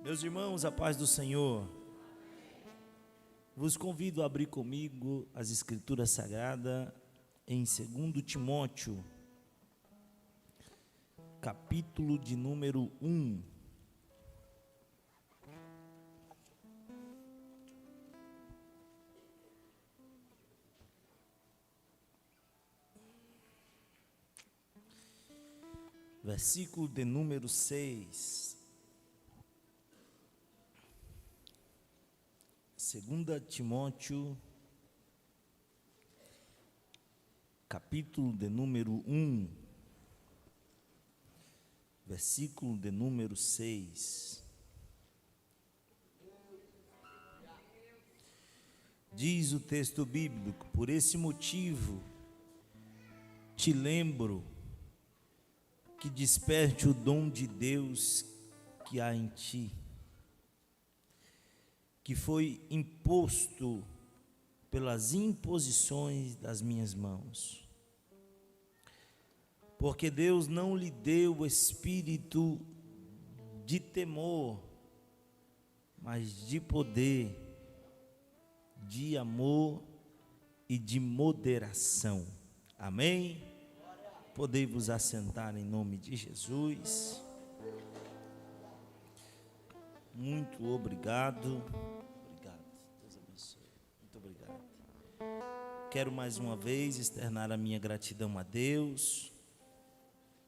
Meus irmãos, a paz do Senhor. Vos convido a abrir comigo as Escrituras Sagradas em 2 Timóteo, capítulo de número 1. Versículo de número 6. 2 Timóteo, capítulo de número 1, versículo de número 6. Diz o texto bíblico: por esse motivo te lembro que desperte o dom de Deus que há em ti, que foi imposto pelas imposições das minhas mãos. Porque Deus não lhe deu o espírito de temor, mas de poder, de amor e de moderação. Amém? Podei vos assentar em nome de Jesus. Muito obrigado. Deus abençoe. Muito obrigado. Quero mais uma vez externar a minha gratidão a Deus,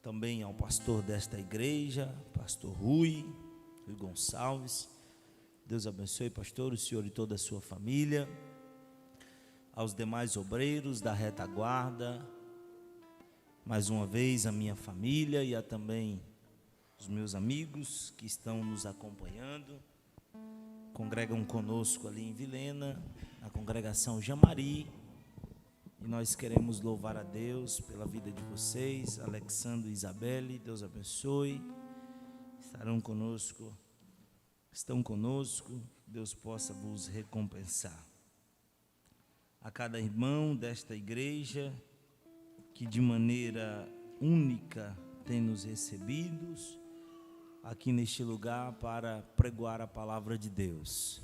também ao pastor desta igreja, pastor Rui Gonçalves. Deus abençoe, pastor, o senhor e toda a sua família. Aos demais obreiros da retaguarda, mais uma vez a minha família e a também os meus amigos que estão nos acompanhando, congregam conosco ali em Vilhena, na congregação Jamari, e nós queremos louvar a Deus pela vida de vocês. Alexandre e Isabelle, Deus abençoe, estão conosco, Deus possa vos recompensar. A cada irmão desta igreja, que de maneira única tem nos recebidos aqui neste lugar para pregoar a palavra de Deus.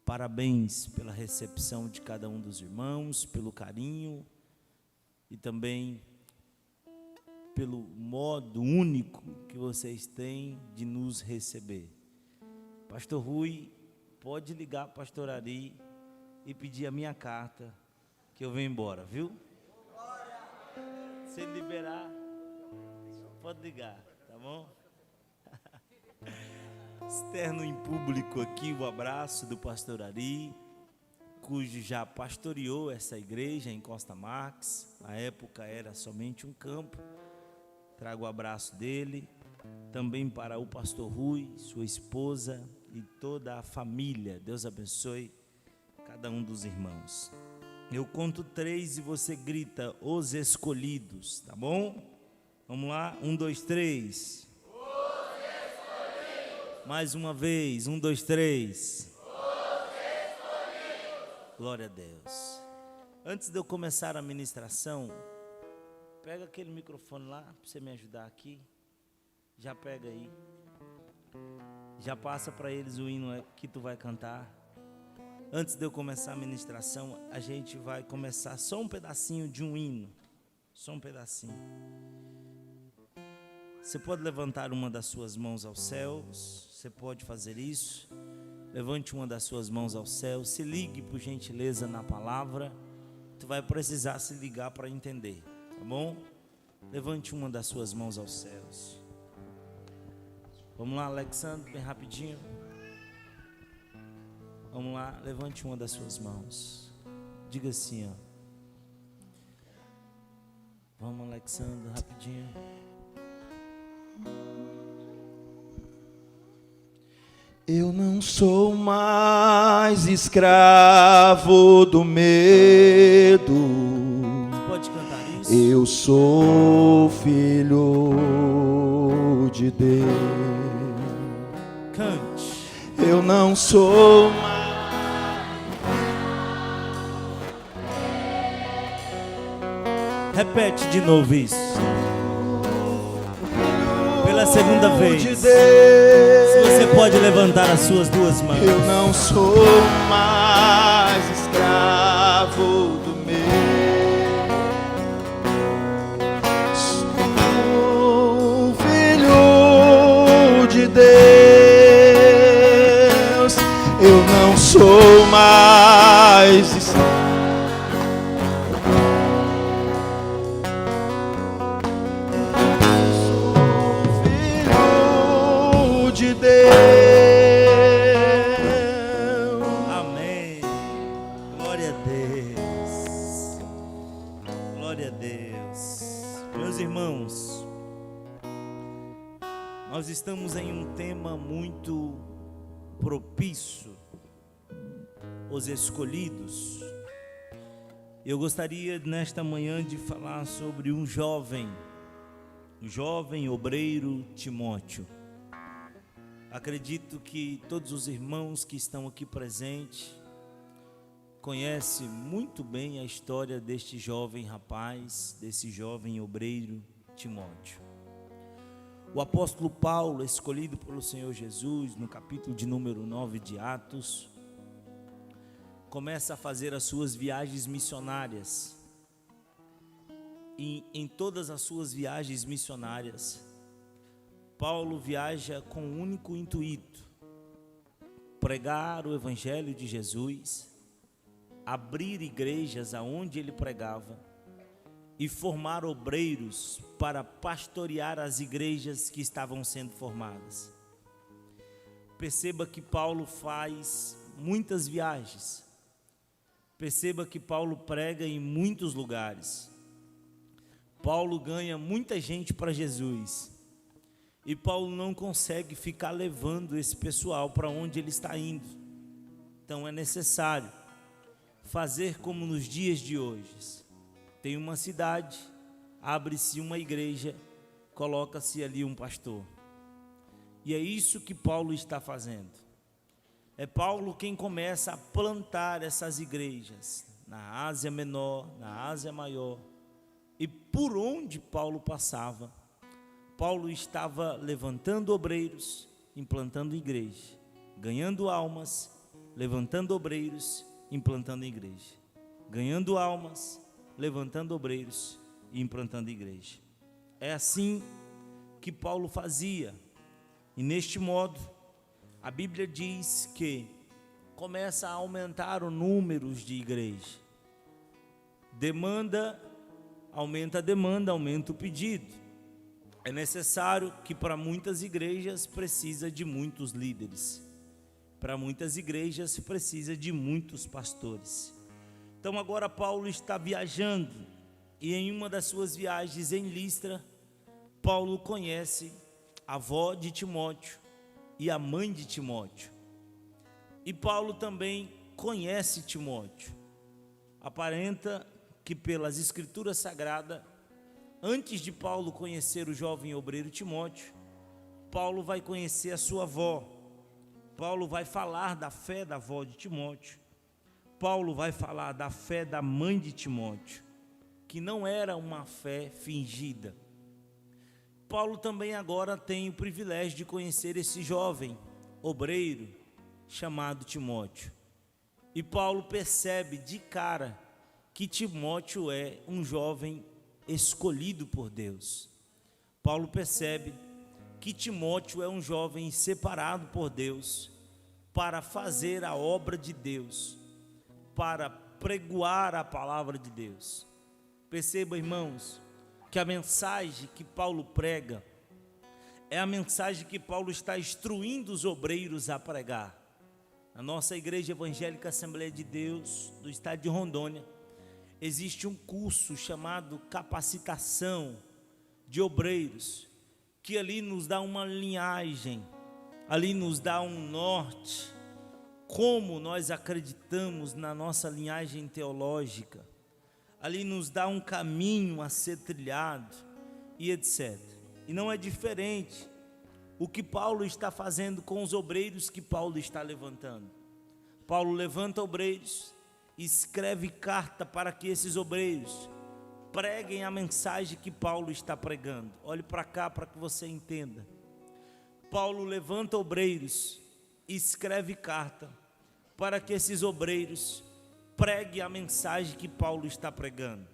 Parabéns pela recepção de cada um dos irmãos, pelo carinho e também pelo modo único que vocês têm de nos receber. Pastor Rui, pode ligar para Pastor Ari e pedir a minha carta, que eu venho embora, viu? Se liberar, pode ligar, tá bom? Externo em público aqui o abraço do pastor Ari, cujo já pastoreou essa igreja em Costa Marques. Na época era somente um campo. Trago o abraço dele, também para o pastor Rui, sua esposa e toda a família. Deus abençoe cada um dos irmãos. Eu conto 3 e você grita: os escolhidos, tá bom? Vamos lá, 1, 2, 3. Mais uma vez, 1, 2, 3. Glória a Deus. Antes de eu começar a ministração, pega aquele microfone lá, para você me ajudar aqui. Já pega aí. Já passa para eles o hino que tu vai cantar. Antes de eu começar a ministração, a gente vai começar só um pedacinho de um hino. Só um pedacinho. Você pode levantar uma das suas mãos aos céus. Você pode fazer isso. Levante uma das suas mãos ao céu. Se ligue, por gentileza, na palavra. Tu vai precisar se ligar para entender, tá bom? Levante uma das suas mãos aos céus. Vamos lá, Alexandre, bem rapidinho. Vamos lá, levante uma das suas mãos. Diga assim, ó. Vamos, Alexandre, rapidinho. Eu não sou mais escravo do medo. Pode cantar isso? Eu sou filho de Deus. Cante. Eu não sou mais. Repete de novo isso. Pela pela segunda vez. de Deus. Se você pode levantar as suas duas mãos. Eu não sou mais escravo do meu. Sou filho de Deus. Eu não sou mais escravo. Amém. Glória a Deus. Glória a Deus. Meus irmãos, nós estamos em um tema muito propício, os escolhidos. Eu gostaria nesta manhã de falar sobre um jovem obreiro Timóteo. Acredito que todos os irmãos que estão aqui presentes conhecem muito bem a história deste jovem rapaz, desse jovem obreiro Timóteo. O apóstolo Paulo, escolhido pelo Senhor Jesus, no capítulo de número 9 de Atos, começa a fazer as suas viagens missionárias. E em todas as suas viagens missionárias, Paulo viaja com um único intuito: pregar o evangelho de Jesus, abrir igrejas aonde ele pregava e formar obreiros para pastorear as igrejas que estavam sendo formadas. Perceba que Paulo faz muitas viagens. Perceba que Paulo prega em muitos lugares. Paulo ganha muita gente para Jesus. E Paulo não consegue ficar levando esse pessoal para onde ele está indo. Então é necessário fazer como nos dias de hoje. Tem uma cidade, abre-se uma igreja, coloca-se ali um pastor. E é isso que Paulo está fazendo. É Paulo quem começa a plantar essas igrejas na Ásia Menor, na Ásia Maior. E por onde Paulo passava, Paulo estava levantando obreiros, implantando igreja, ganhando almas, levantando obreiros, implantando igreja, ganhando almas, levantando obreiros e implantando igreja. É assim que Paulo fazia. E neste modo, a Bíblia diz que começa a aumentar o número de igrejas. Aumenta a demanda, aumenta o pedido. É necessário que para muitas igrejas precisa de muitos líderes. Para muitas igrejas precisa de muitos pastores. Então agora Paulo está viajando e em uma das suas viagens em Listra, Paulo conhece a avó de Timóteo e a mãe de Timóteo. E Paulo também conhece Timóteo. Aparenta que pelas escrituras sagradas, antes de Paulo conhecer o jovem obreiro Timóteo, Paulo vai conhecer a sua avó. Paulo vai falar da fé da avó de Timóteo. Paulo vai falar da fé da mãe de Timóteo, que não era uma fé fingida. Paulo também agora tem o privilégio de conhecer esse jovem obreiro chamado Timóteo. E Paulo percebe de cara que Timóteo é um jovem escolhido por Deus. Paulo percebe que Timóteo é um jovem separado por Deus para fazer a obra de Deus, para pregoar a palavra de Deus. Perceba, irmãos, que a mensagem que Paulo prega é a mensagem que Paulo está instruindo os obreiros a pregar. Na nossa Igreja Evangélica Assembleia de Deus do estado de Rondônia, existe um curso chamado Capacitação de Obreiros, que ali nos dá uma linhagem, ali nos dá um norte, como nós acreditamos na nossa linhagem teológica, ali nos dá um caminho a ser trilhado e etc. E não é diferente o que Paulo está fazendo com os obreiros que Paulo está levantando. Paulo levanta obreiros, escreve carta para que esses obreiros preguem a mensagem que Paulo está pregando. Olhe para cá para que você entenda. Paulo levanta obreiros e escreve carta para que esses obreiros preguem a mensagem que Paulo está pregando.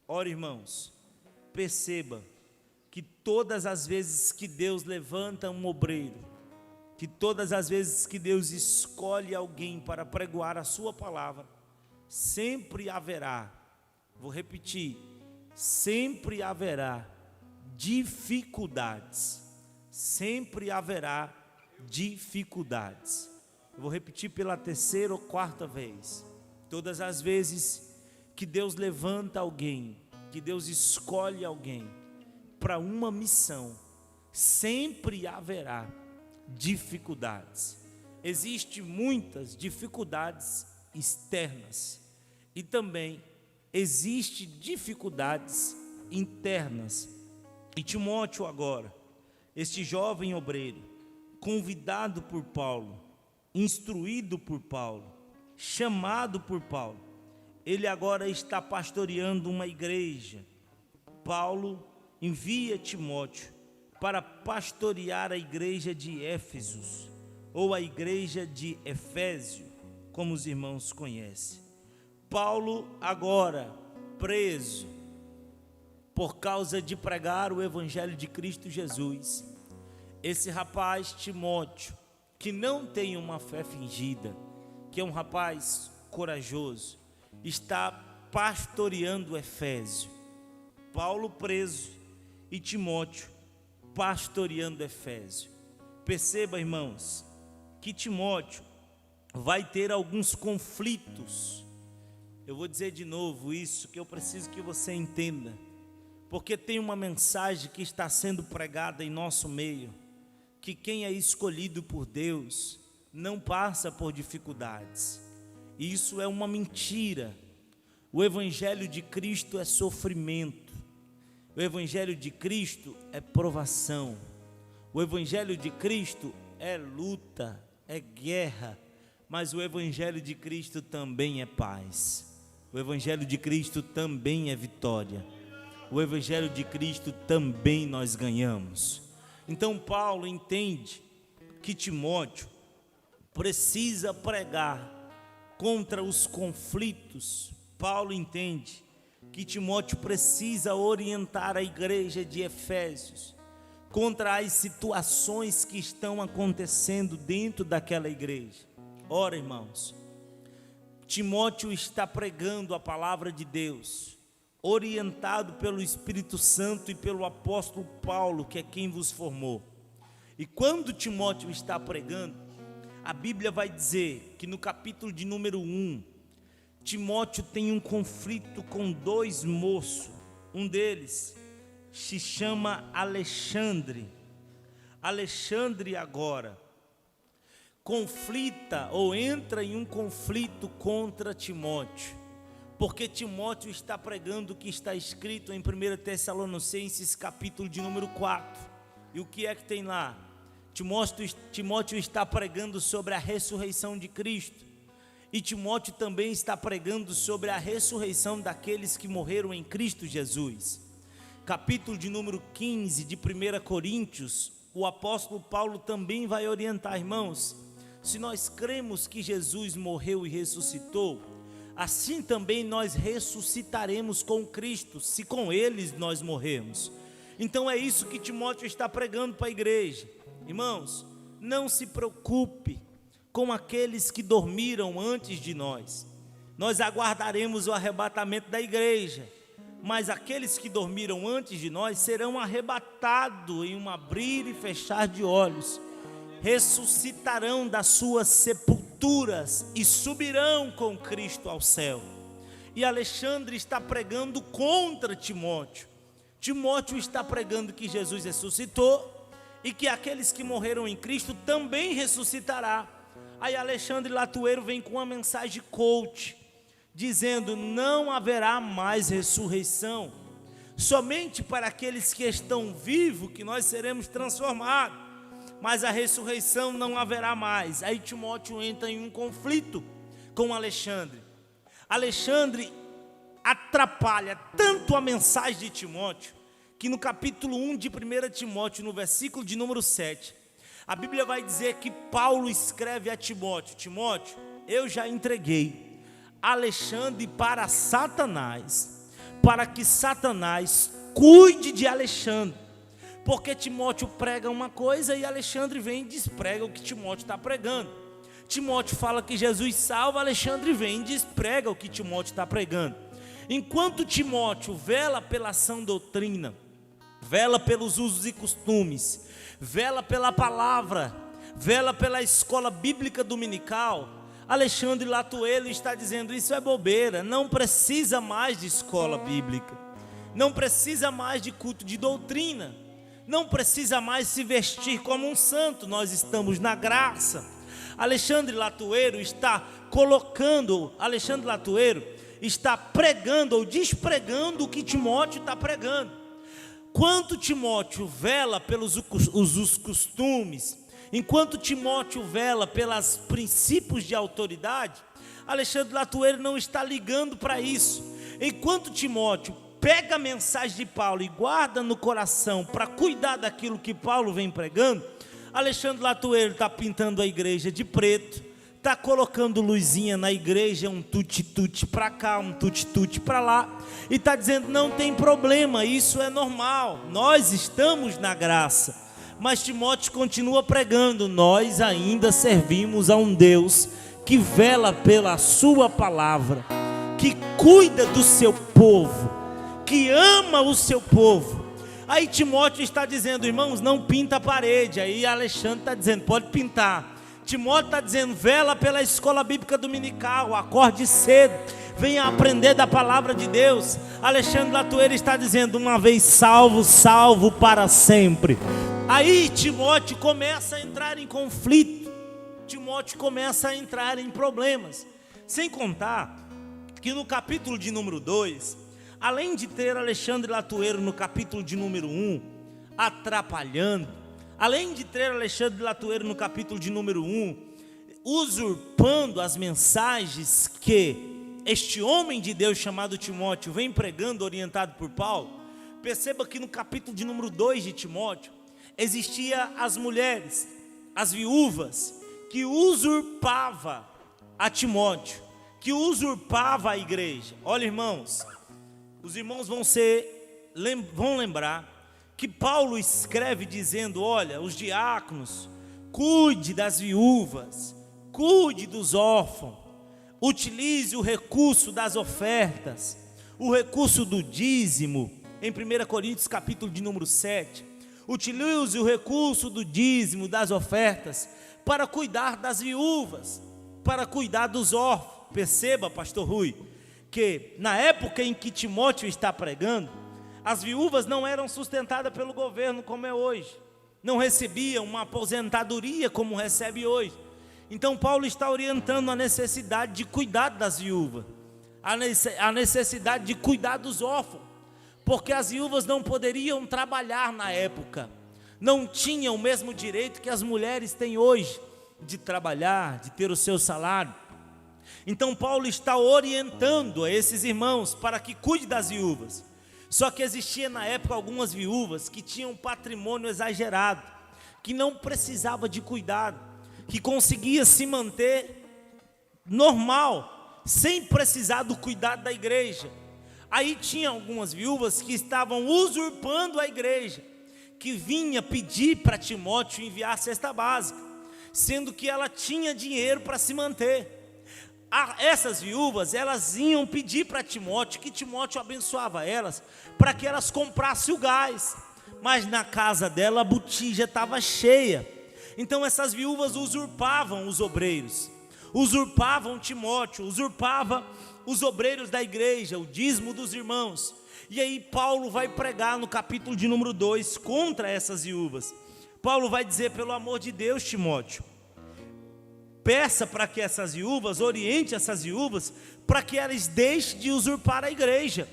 Ora, irmãos, perceba que todas as vezes que Deus levanta um obreiro, que todas as vezes que Deus escolhe alguém para pregoar a sua palavra, sempre haverá, vou repetir, sempre haverá dificuldades. Sempre haverá dificuldades. Eu vou repetir pela terceira ou quarta vez. Todas as vezes que Deus levanta alguém, que Deus escolhe alguém para uma missão, sempre haverá dificuldades. Existem muitas dificuldades externas e também existem dificuldades internas. E Timóteo agora, este jovem obreiro, convidado por Paulo, instruído por Paulo, chamado por Paulo, ele agora está pastoreando uma igreja. Paulo envia Timóteo para pastorear a igreja de Éfesos, ou a igreja de Efésio, como os irmãos conhecem. Paulo agora preso por causa de pregar o evangelho de Cristo Jesus. Esse rapaz Timóteo, que não tem uma fé fingida, que é um rapaz corajoso, está pastoreando Efésio. Paulo preso e Timóteo pastoreando Efésio. Perceba, irmãos, que Timóteo vai ter alguns conflitos. Eu vou dizer de novo isso, que eu preciso que você entenda, porque tem uma mensagem que está sendo pregada em nosso meio, que quem é escolhido por Deus não passa por dificuldades. E isso é uma mentira. O evangelho de Cristo é sofrimento. O evangelho de Cristo é provação. O evangelho de Cristo é luta, é guerra, mas o evangelho de Cristo também é paz. O evangelho de Cristo também é vitória. O evangelho de Cristo também nós ganhamos. Então Paulo entende que Timóteo precisa pregar contra os conflitos. Paulo entende que Timóteo precisa orientar a igreja de Efésios contra as situações que estão acontecendo dentro daquela igreja. Ora, irmãos, Timóteo está pregando a palavra de Deus, orientado pelo Espírito Santo e pelo apóstolo Paulo, que é quem vos formou. E quando Timóteo está pregando, a Bíblia vai dizer que no capítulo de número 1, Timóteo tem um conflito com dois moços. Um deles se chama Alexandre. Alexandre agora conflita ou entra em um conflito contra Timóteo, porque Timóteo está pregando o que está escrito em 1 Tessalonicenses capítulo de número 4. E o que é que tem lá? Timóteo está pregando sobre a ressurreição de Cristo. E Timóteo também está pregando sobre a ressurreição daqueles que morreram em Cristo Jesus. Capítulo de número 15 de 1 Coríntios, o apóstolo Paulo também vai orientar, irmãos, se nós cremos que Jesus morreu e ressuscitou, assim também nós ressuscitaremos com Cristo, se com eles nós morrermos. Então é isso que Timóteo está pregando para a igreja. Irmãos, não se preocupe com aqueles que dormiram antes de nós. Nós aguardaremos o arrebatamento da igreja, mas aqueles que dormiram antes de nós serão arrebatados em um abrir e fechar de olhos, ressuscitarão das suas sepulturas e subirão com Cristo ao céu. E Alexandre está pregando contra Timóteo. Timóteo está pregando que Jesus ressuscitou e que aqueles que morreram em Cristo também ressuscitará. Aí Alexandre Latueiro vem com uma mensagem coach, dizendo: não haverá mais ressurreição, somente para aqueles que estão vivos que nós seremos transformados, mas a ressurreição não haverá mais. Aí Timóteo entra em um conflito com Alexandre. Alexandre atrapalha tanto a mensagem de Timóteo, que no capítulo 1 de 1 Timóteo, no versículo de número 7, A Bíblia vai dizer que Paulo escreve a Timóteo: Timóteo, eu já entreguei Alexandre para Satanás, para que Satanás cuide de Alexandre. Porque Timóteo prega uma coisa e Alexandre vem e desprega o que Timóteo está pregando. Timóteo fala que Jesus salva, Alexandre vem e desprega o que Timóteo está pregando. Enquanto Timóteo vela pela sã doutrina, vela pelos usos e costumes, vela pela palavra, vela pela escola bíblica dominical, Alexandre Latuelo está dizendo: isso é bobeira, não precisa mais de escola bíblica, não precisa mais de culto de doutrina, não precisa mais se vestir como um santo, nós estamos na graça. Alexandre Latuelo está pregando ou despregando o que Timóteo está pregando. Enquanto Timóteo vela pelos os costumes, enquanto Timóteo vela pelos princípios de autoridade, Alexandre Latuelo não está ligando para isso. Enquanto Timóteo pega a mensagem de Paulo e guarda no coração para cuidar daquilo que Paulo vem pregando, Alexandre Latuelo está pintando a igreja de preto, está colocando luzinha na igreja, um tuti-tuti para cá, um tuti-tuti para lá, e está dizendo: não tem problema, isso é normal, nós estamos na graça. Mas Timóteo continua pregando: nós ainda servimos a um Deus que vela pela sua palavra, que cuida do seu povo, que ama o seu povo. Aí Timóteo está dizendo: irmãos, não pinta a parede. Aí Alexandre está dizendo: pode pintar. Timóteo está dizendo: vela pela escola bíblica dominical, acorde cedo, venha aprender da palavra de Deus. Alexandre Latuelo está dizendo: uma vez salvo, salvo para sempre. Aí Timóteo começa a entrar em conflito, Timóteo começa a entrar em problemas. Sem contar que no capítulo de número 2, além de ter Alexandre Latuelo no capítulo de número 1, atrapalhando, além de ter Alexandre Latuelo no capítulo de número 1, usurpando as mensagens que este homem de Deus chamado Timóteo vem pregando, orientado por Paulo, perceba que no capítulo de número 2 de Timóteo, existia as mulheres, as viúvas, que usurpava a Timóteo, que usurpava a igreja. Olha, irmãos, os irmãos vão lembrar que Paulo escreve dizendo: olha, os diáconos, cuide das viúvas, cuide dos órfãos, utilize o recurso das ofertas, o recurso do dízimo, em 1 Coríntios capítulo de número 7, utilize o recurso do dízimo, das ofertas, para cuidar das viúvas, para cuidar dos órfãos. Perceba, pastor Rui, que na época em que Timóteo está pregando, as viúvas não eram sustentadas pelo governo como é hoje, não recebiam uma aposentadoria como recebe hoje. Então Paulo está orientando a necessidade de cuidar das viúvas, a necessidade de cuidar dos órfãos, porque as viúvas não poderiam trabalhar na época, não tinham o mesmo direito que as mulheres têm hoje, de trabalhar, de ter o seu salário. Então Paulo está orientando a esses irmãos para que cuide das viúvas. Só que existia na época algumas viúvas que tinham um patrimônio exagerado, que não precisava de cuidado, que conseguia se manter normal, sem precisar do cuidado da igreja. Aí tinha algumas viúvas que estavam usurpando a igreja, que vinha pedir para Timóteo enviar a cesta básica, sendo que ela tinha dinheiro para se manter. Essas viúvas, elas iam pedir para Timóteo, que Timóteo abençoava elas, para que elas comprassem o gás, mas na casa dela a botija estava cheia. Então essas viúvas usurpavam os obreiros, usurpavam Timóteo, usurpavam os obreiros da igreja, o dízimo dos irmãos. E aí Paulo vai pregar no capítulo de número 2 contra essas viúvas. Paulo vai dizer: pelo amor de Deus, Timóteo, peça para que essas viúvas, oriente essas viúvas, para que elas deixem de usurpar a igreja,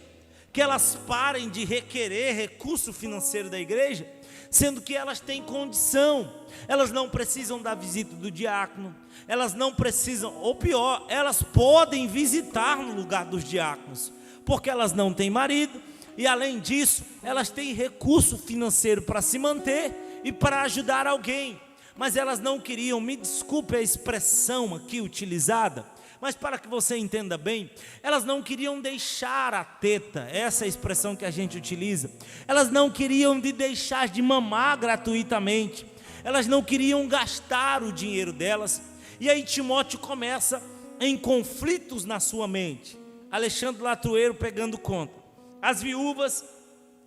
que elas parem de requerer recurso financeiro da igreja, sendo que elas têm condição. Elas não precisam da visita do diácono, elas não precisam, ou pior, elas podem visitar no lugar dos diáconos, porque elas não têm marido, e além disso, elas têm recurso financeiro para se manter e para ajudar alguém. mas elas não queriam, me desculpe a expressão aqui utilizada, mas para que você entenda bem, elas não queriam deixar a teta, essa é a expressão que a gente utiliza, elas não queriam deixar de mamar gratuitamente, elas não queriam gastar o dinheiro delas, e aí Timóteo começa em conflitos na sua mente, Alexandre Latueiro pegando conta, as viúvas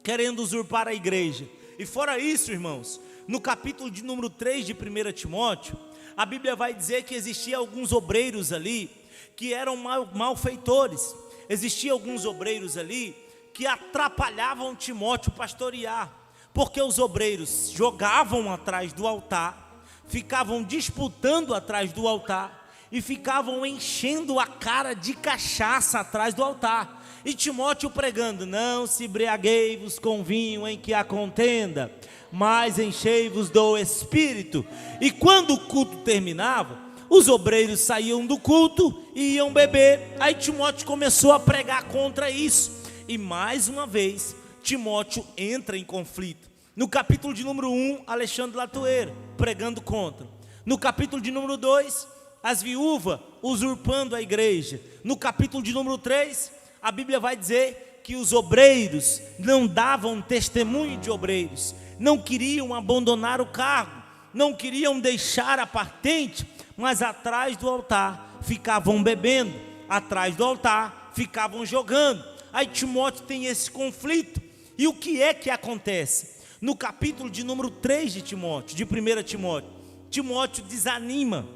querendo usurpar a igreja, e fora isso, irmãos, no capítulo de número 3 de 1 Timóteo, a Bíblia vai dizer que existia alguns obreiros ali, que eram malfeitores, existia alguns obreiros ali, que atrapalhavam Timóteo pastorear, porque os obreiros jogavam atrás do altar, ficavam disputando atrás do altar, e ficavam enchendo a cara de cachaça atrás do altar, e Timóteo pregando, não se embriaguei-vos com vinho em que há contenda, mas enchei-vos do Espírito, e quando o culto terminava, os obreiros saíam do culto e iam beber, aí Timóteo começou a pregar contra isso, e mais uma vez, Timóteo entra em conflito, no capítulo de número 1, Alexandre Latueiro, pregando contra, no capítulo de número 2, as viúvas usurpando a igreja, no capítulo de número 3, a Bíblia vai dizer que os obreiros não davam testemunho de obreiros, não queriam abandonar o cargo, não queriam deixar a patente, mas atrás do altar ficavam bebendo, atrás do altar ficavam jogando. Aí Timóteo tem esse conflito, e o que é que acontece? No capítulo de número 3 de Timóteo, de 1 Timóteo, Timóteo desanima,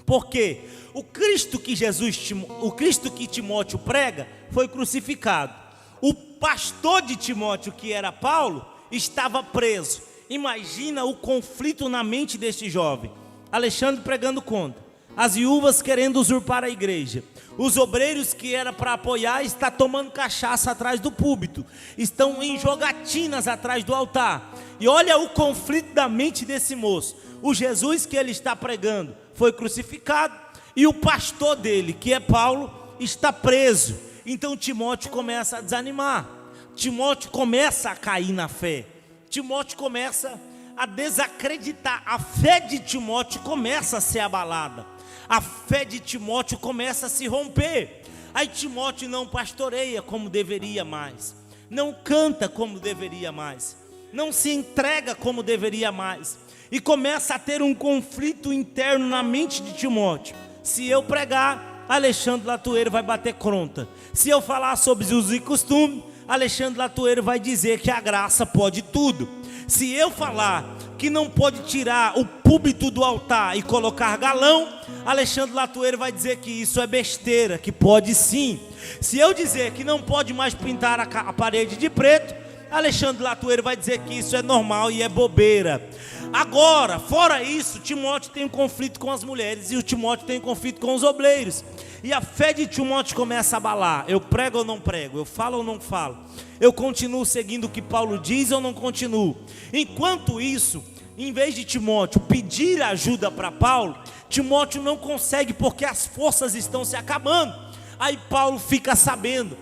porque o Cristo que Timóteo prega foi crucificado, o pastor de Timóteo, que era Paulo, estava preso. Imagina o conflito na mente deste jovem, Alexandre pregando contra, as viúvas querendo usurpar a igreja, os obreiros que era para apoiar está tomando cachaça atrás do púlpito, estão em jogatinas atrás do altar, e olha o conflito da mente desse moço. O Jesus que ele está pregando foi crucificado, e o pastor dele, que é Paulo, está preso. Então Timóteo começa a desanimar, Timóteo começa a cair na fé, Timóteo começa a desacreditar, a fé de Timóteo começa a ser abalada, a fé de Timóteo começa a se romper. Aí Timóteo não pastoreia como deveria mais, não canta como deveria mais, não se entrega como deveria mais, e começa a ter um conflito interno na mente de Timóteo. Se eu pregar, Alexandre Latueiro vai bater contra, se eu falar sobre usos e costumes, Alexandre Latueiro vai dizer que a graça pode tudo, se eu falar que não pode tirar o púlpito do altar e colocar galão, Alexandre Latueiro vai dizer que isso é besteira, que pode sim. Se eu dizer que não pode mais pintar a parede de preto, Alexandre Latueiro vai dizer que isso é normal e é bobeira. Agora, fora isso, Timóteo tem um conflito com as mulheres, e o Timóteo tem um conflito com os obreiros, e a fé de Timóteo começa a abalar. Eu prego ou não prego? Eu falo ou não falo? Eu continuo seguindo o que Paulo diz ou não continuo? Enquanto isso, em vez de Timóteo pedir ajuda para Paulo, Timóteo não consegue, porque as forças estão se acabando. Aí Paulo fica sabendo,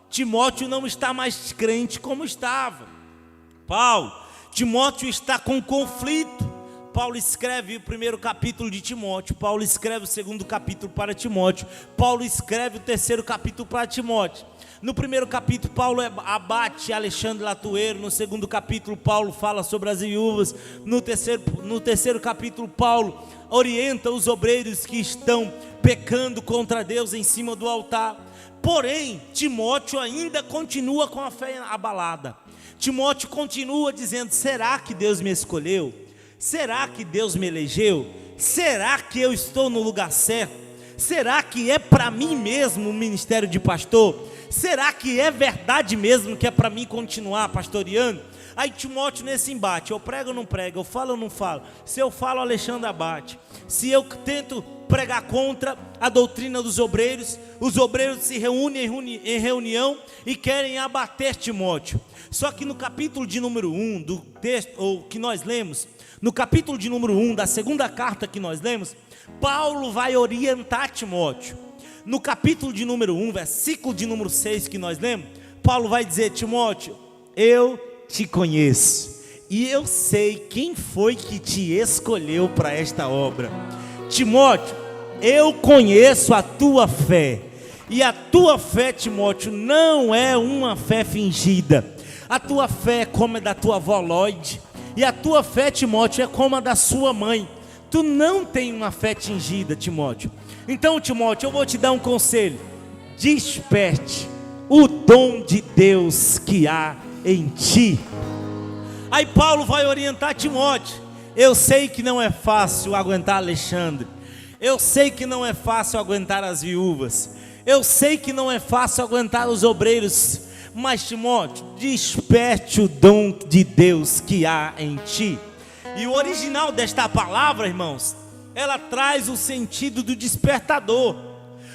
Timóteo não está mais crente como estava. Timóteo está com conflito. Paulo escreve o primeiro capítulo de Timóteo, Paulo escreve o segundo capítulo para Timóteo, Paulo escreve o terceiro capítulo para Timóteo. No primeiro capítulo Paulo abate Alexandre Latueiro, no segundo capítulo Paulo fala sobre as viúvas, no terceiro capítulo Paulo orienta os obreiros que estão pecando contra Deus em cima do altar. Porém, Timóteo ainda continua com a fé abalada. Timóteo continua dizendo, será que Deus me escolheu? Será que Deus me elegeu? Será que eu estou no lugar certo? Será que é para mim mesmo o ministério de pastor? Será que é verdade mesmo que é para mim continuar pastoreando? Aí Timóteo nesse embate, eu prego ou não prego, eu falo ou não falo? Se eu falo, Alexandre abate. Se eu tento pregar contra a doutrina dos obreiros, os obreiros se reúnem em reunião e querem abater Timóteo. Só que no capítulo de número 1 do texto, ou que nós lemos, no capítulo de número 1 da segunda carta que nós lemos, Paulo vai orientar Timóteo. No capítulo de número 1, versículo de número 6 que nós lemos, Paulo vai dizer, Timóteo, eu te conheço, e eu sei quem foi que te escolheu para esta obra. Timóteo, eu conheço a tua fé, e a tua fé, Timóteo, não é uma fé fingida. A tua fé é como a da tua avó Lloyd, e a tua fé, Timóteo, é como a da sua mãe. Tu não tem uma fé tingida, Timóteo. Então, Timóteo, eu vou te dar um conselho: desperte o dom de Deus que há em ti. Aí Paulo vai orientar Timóteo. Eu sei que não é fácil aguentar Alexandre, eu sei que não é fácil aguentar as viúvas, eu sei que não é fácil aguentar os obreiros, mas Timóteo, desperte o dom de Deus que há em ti. E o original desta palavra, irmãos, ela traz o sentido do despertador,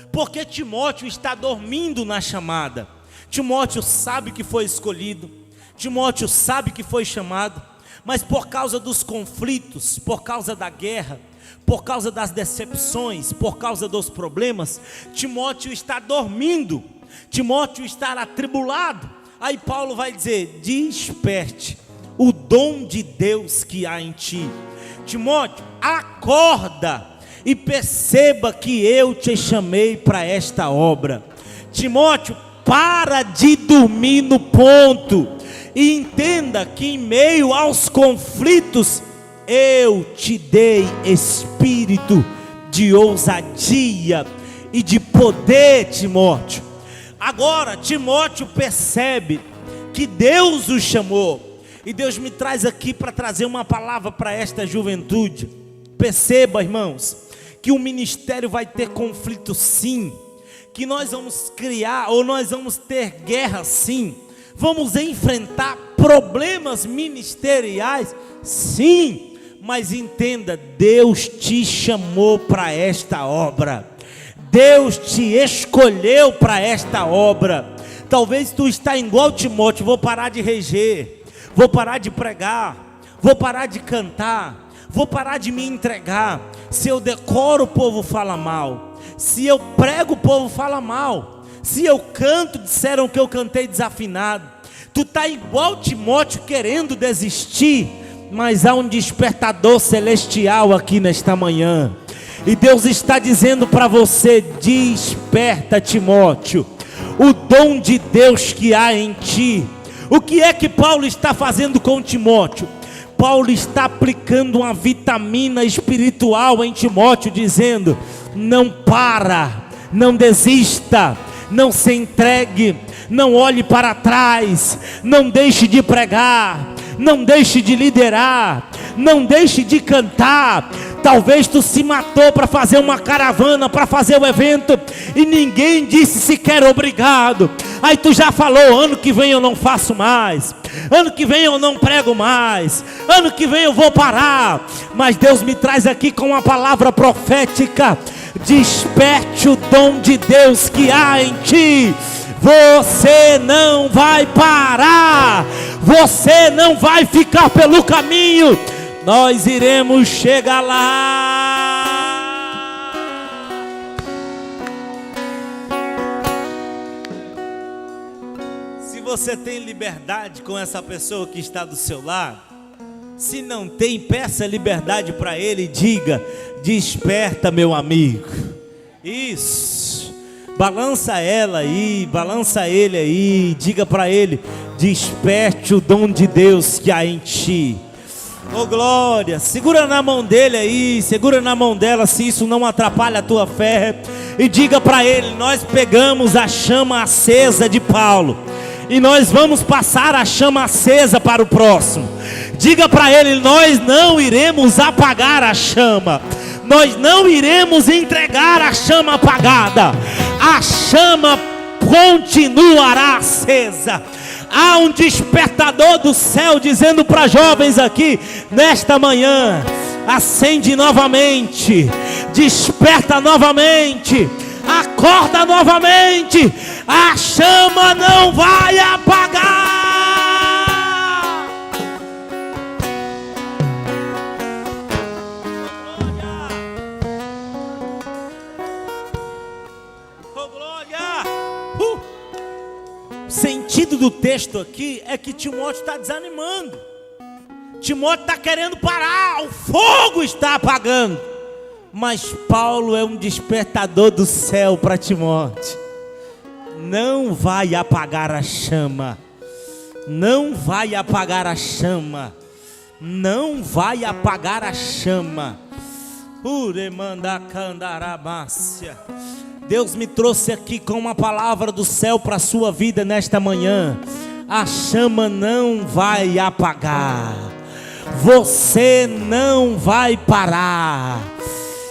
porque Timóteo está dormindo na chamada. Timóteo sabe que foi escolhido, Timóteo sabe que foi chamado, mas por causa dos conflitos, por causa da guerra, por causa das decepções, por causa dos problemas, Timóteo está dormindo, Timóteo está atribulado. Aí Paulo vai dizer: desperte o dom de Deus que há em ti. Timóteo, acorda e perceba que eu te chamei para esta obra. Timóteo, para de dormir no ponto e entenda que em meio aos conflitos eu te dei espírito de ousadia e de poder, Timóteo. Agora Timóteo percebe que Deus o chamou, e Deus me traz aqui para trazer uma palavra para esta juventude. Perceba, irmãos, que o ministério vai ter conflito sim, que nós vamos criar ou nós vamos ter guerra sim, vamos enfrentar problemas ministeriais sim, mas entenda, Deus te chamou para esta obra, Deus te escolheu para esta obra. Talvez tu está igual Timóteo: vou parar de reger, vou parar de pregar, vou parar de cantar, vou parar de me entregar. Se eu decoro, o povo fala mal, se eu prego, o povo fala mal, se eu canto, disseram que eu cantei desafinado. Tu está igual Timóteo, querendo desistir, mas há um despertador celestial aqui nesta manhã, e Deus está dizendo para você: desperta, Timóteo, o dom de Deus que há em ti. O que é que Paulo está fazendo com Timóteo? Paulo está aplicando uma vitamina espiritual em Timóteo, dizendo: não para, não desista, não se entregue, não olhe para trás, não deixe de pregar, não deixe de liderar, não deixe de cantar. Talvez tu se matou para fazer uma caravana, para fazer o evento, e ninguém disse sequer obrigado. Aí tu já falou: ano que vem eu não faço mais, ano que vem eu não prego mais, ano que vem eu vou parar. Mas Deus me traz aqui com uma palavra profética: desperte o dom de Deus que há em ti. Você não vai parar, você não vai ficar pelo caminho, nós iremos chegar lá. Se você tem liberdade com essa pessoa que está do seu lado, se não tem, peça liberdade para ele e diga: desperta, meu amigo. Isso, balança ela aí, balança ele aí, diga para ele: desperte o dom de Deus que há em ti. Oh glória, segura na mão dele aí, segura na mão dela, se isso não atrapalha a tua fé, e diga para ele: nós pegamos a chama acesa de Paulo, e nós vamos passar a chama acesa para o próximo. Diga para ele: nós não iremos apagar a chama, nós não iremos entregar a chama apagada, a chama continuará acesa. Há um despertador do céu dizendo para jovens aqui nesta manhã: acende novamente, desperta novamente, acorda novamente, a chama não vai apagar. Oh glória! O sentido do texto aqui é que Timóteo está desanimando. Timóteo está querendo parar, o fogo está apagando. Mas Paulo é um despertador do céu para Timóteo. Não vai apagar a chama. Não vai apagar a chama. Não vai apagar a chama. Deus me trouxe aqui com uma palavra do céu para a sua vida nesta manhã. A chama não vai apagar. Você não vai parar.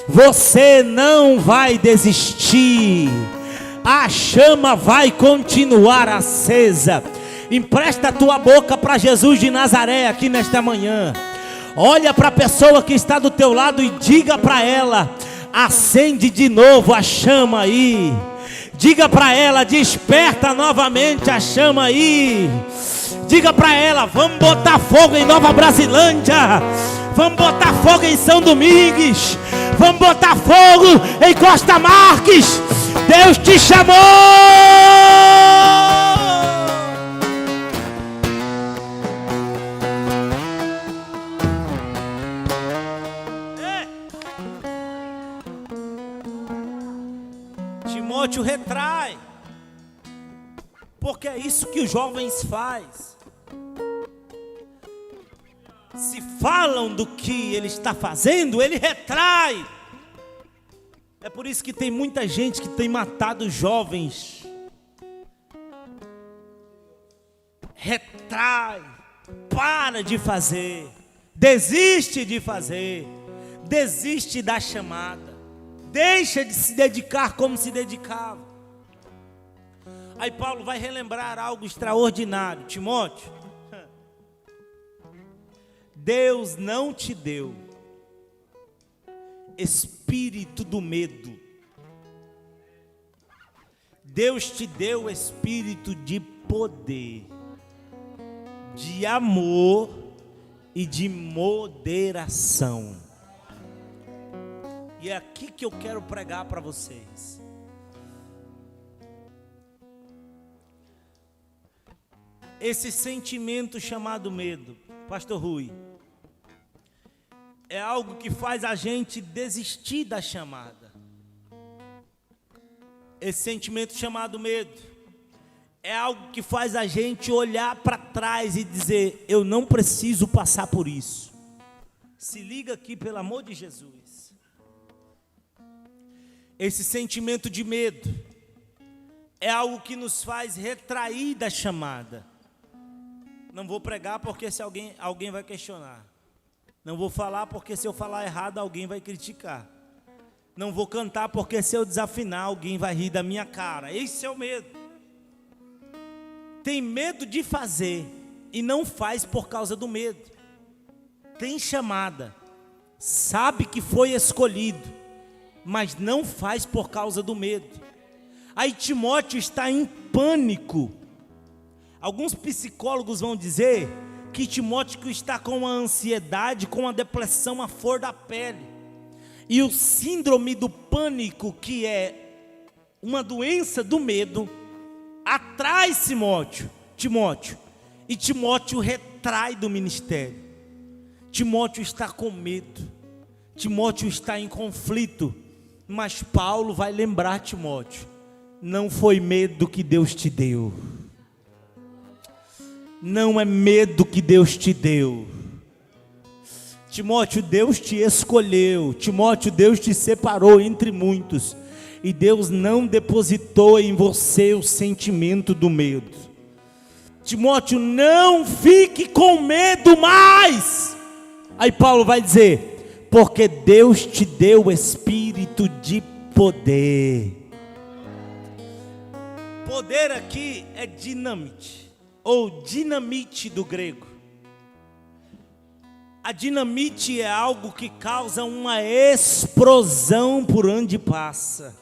Você não vai desistir. A chama vai continuar acesa. Empresta a tua boca para Jesus de Nazaré aqui nesta manhã. Olha para a pessoa que está do teu lado e diga para ela: acende de novo a chama aí. Diga para ela: desperta novamente a chama aí. Diga para ela: vamos botar fogo em Nova Brasilândia. Vamos botar fogo em São Domingos. Vamos botar fogo em Costa Marques. Deus te chamou. Timóteo retrai, porque é isso que os jovens fazem. Se falam do que ele está fazendo, ele retrai. É por isso que tem muita gente que tem matado jovens. Retrai, para de fazer, desiste de fazer, desiste da chamada. Deixa de se dedicar como se dedicava. Aí Paulo vai relembrar algo extraordinário. Timóteo, Deus não te deu espírito do medo. Deus te deu espírito de poder, de amor e de moderação. E é aqui que eu quero pregar para vocês. Esse sentimento chamado medo, Pastor Rui, é algo que faz a gente desistir da chamada. Esse sentimento chamado medo é algo que faz a gente olhar para trás e dizer: eu não preciso passar por isso. Se liga aqui, pelo amor de Jesus. Esse sentimento de medo é algo que nos faz retrair da chamada. Não vou pregar porque se alguém vai questionar. Não vou falar porque se eu falar errado alguém vai criticar. Não vou cantar porque se eu desafinar alguém vai rir da minha cara. Esse é o medo. Tem medo de fazer e não faz por causa do medo. Tem chamada, sabe que foi escolhido, mas não faz por causa do medo. Aí Timóteo está em pânico. Alguns psicólogos vão dizer que Timóteo está com a ansiedade, com a depressão à flor da pele. E o síndrome do pânico, que é uma doença do medo, atrai Timóteo. E Timóteo retrai do ministério. Timóteo está com medo. Timóteo está em conflito. Mas Paulo vai lembrar Timóteo: não foi medo que Deus te deu. Não é medo que Deus te deu. Timóteo, Deus te escolheu. Timóteo, Deus te separou entre muitos. E Deus não depositou em você o sentimento do medo. Timóteo, não fique com medo mais. Aí Paulo vai dizer: porque Deus te deu o espírito de poder. Poder aqui é dinamite, ou dinamite do grego. A dinamite é algo que causa uma explosão por onde passa.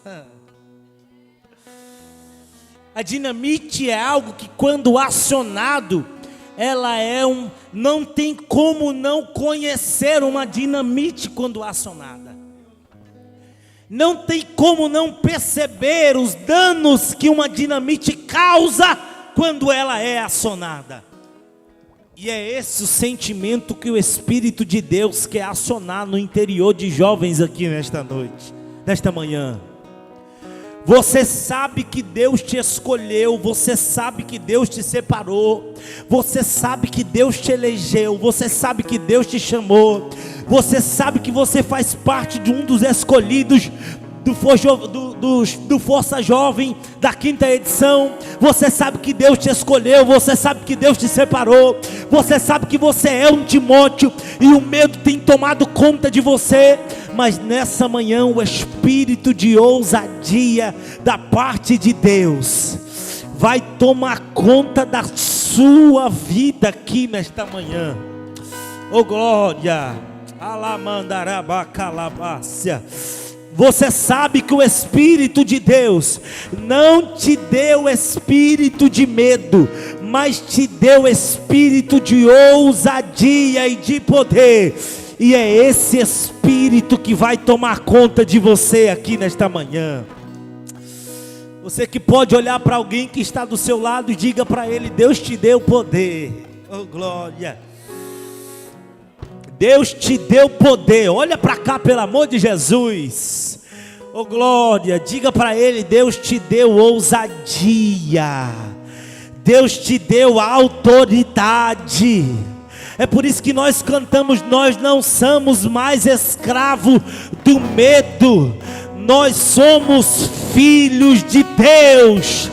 A dinamite é algo que, quando acionado, ela não tem como não conhecer uma dinamite quando acionada. Não tem como não perceber os danos que uma dinamite causa quando ela é acionada. E é esse o sentimento que o Espírito de Deus quer acionar no interior de jovens aqui nesta noite, nesta manhã. Você sabe que Deus te escolheu, você sabe que Deus te separou, você sabe que Deus te elegeu, você sabe que Deus te chamou, você sabe que você faz parte de um dos escolhidos do Força Jovem da 5ª edição. Você sabe que Deus te escolheu, você sabe que Deus te separou, você sabe que você é um Timóteo e o medo tem tomado conta de você. Mas nessa manhã o espírito de ousadia da parte de Deus vai tomar conta da sua vida aqui nesta manhã. Oh glória, alamandarabacalabácia. Você sabe que o Espírito de Deus não te deu espírito de medo, mas te deu espírito de ousadia e de poder. E é esse Espírito que vai tomar conta de você aqui nesta manhã. Você que pode olhar para alguém que está do seu lado e diga para ele: Deus te deu poder. Oh glória, Deus te deu poder. Olha para cá, pelo amor de Jesus. Oh glória, diga para ele: Deus te deu ousadia, Deus te deu autoridade. É por isso que nós cantamos: nós não somos mais escravos do medo, nós somos filhos de Deus.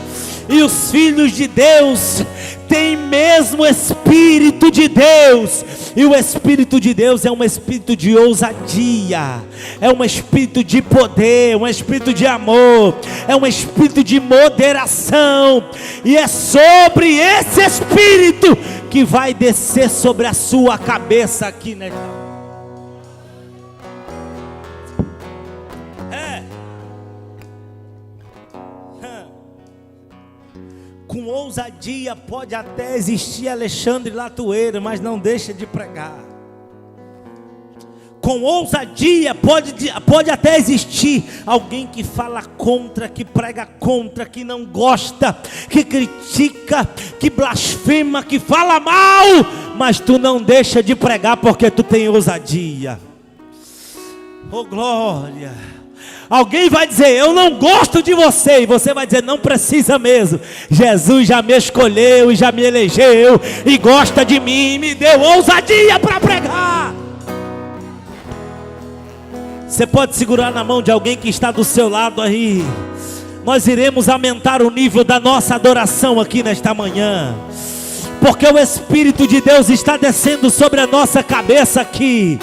E os filhos de Deus têm mesmo Espírito de Deus. E o Espírito de Deus é um espírito de ousadia, é um espírito de poder, um espírito de amor, é um espírito de moderação. E é sobre esse espírito que vai descer sobre a sua cabeça aqui, né? Com ousadia pode até existir Alexandre Latueira, mas não deixa de pregar. Com ousadia pode até existir alguém que fala contra, que prega contra, que não gosta, que critica, que blasfema, que fala mal, mas tu não deixa de pregar porque tu tem ousadia. Oh glória! Alguém vai dizer: eu não gosto de você, e você vai dizer: não precisa mesmo, Jesus já me escolheu e já me elegeu e gosta de mim, e me deu ousadia para pregar. Você pode segurar na mão de alguém que está do seu lado aí. Nós iremos aumentar o nível da nossa adoração aqui nesta manhã, porque o Espírito de Deus está descendo sobre a nossa cabeça aqui,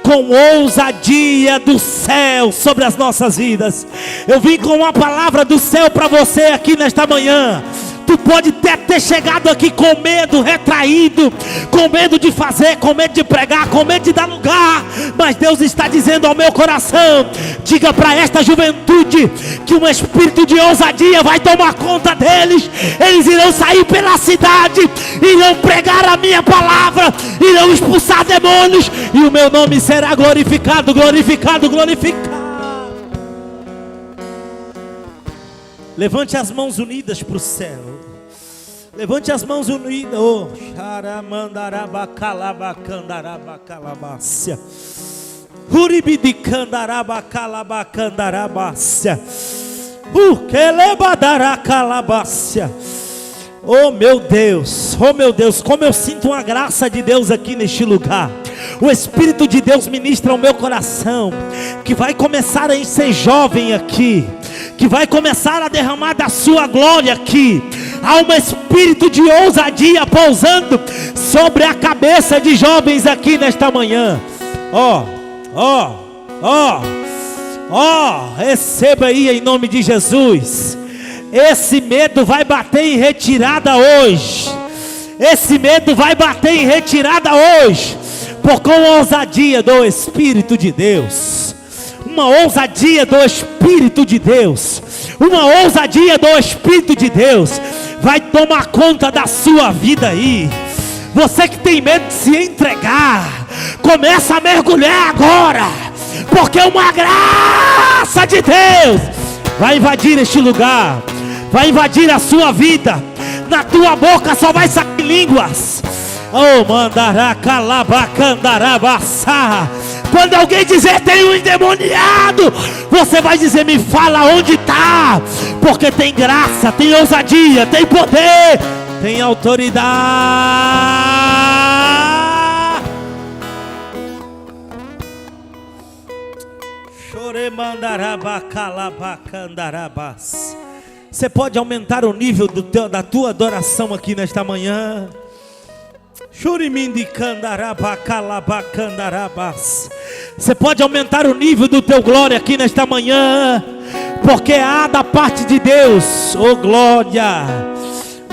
com ousadia do céu sobre as nossas vidas. Eu vim com uma palavra do céu para você aqui nesta manhã. Tu pode ter chegado aqui com medo, retraído, com medo de fazer, com medo de pregar, com medo de dar lugar, mas Deus está dizendo ao meu coração: diga para esta juventude que um espírito de ousadia vai tomar conta deles. Eles irão sair pela cidade, irão pregar a minha palavra, irão expulsar demônios, e o meu nome será glorificado, glorificado, glorificado. Levante as mãos unidas para o céu. Levante as mãos unidas. Oh, xaramandarabakalabacandarabacalácia. Uribidicandarabakalabacandarabacia. Kelebadaracalácia. Oh meu Deus, como eu sinto uma graça de Deus aqui neste lugar. O Espírito de Deus ministra ao meu coração, que vai começar a ser jovem aqui, que vai começar a derramar da sua glória aqui. Há um espírito de ousadia pousando sobre a cabeça de jovens aqui nesta manhã. Receba aí em nome de Jesus. Esse medo vai bater em retirada hoje. Esse medo vai bater em retirada hoje, por com a ousadia do Espírito de Deus. Uma ousadia do Espírito de Deus. Uma ousadia do Espírito de Deus vai tomar conta da sua vida aí. Você que tem medo de se entregar, começa a mergulhar agora, porque uma graça de Deus vai invadir este lugar, vai invadir a sua vida. Na tua boca só vai sair línguas. Oh, mandaracalabacandarabassa. Quando alguém dizer tem um endemoniado, você vai dizer: me fala onde está. Porque tem graça, tem ousadia, tem poder, tem autoridade. Choremandarabacandarabas. Você pode aumentar o nível da tua adoração aqui nesta manhã. Você pode aumentar o nível do teu glória aqui nesta manhã, porque há da parte de Deus, oh glória,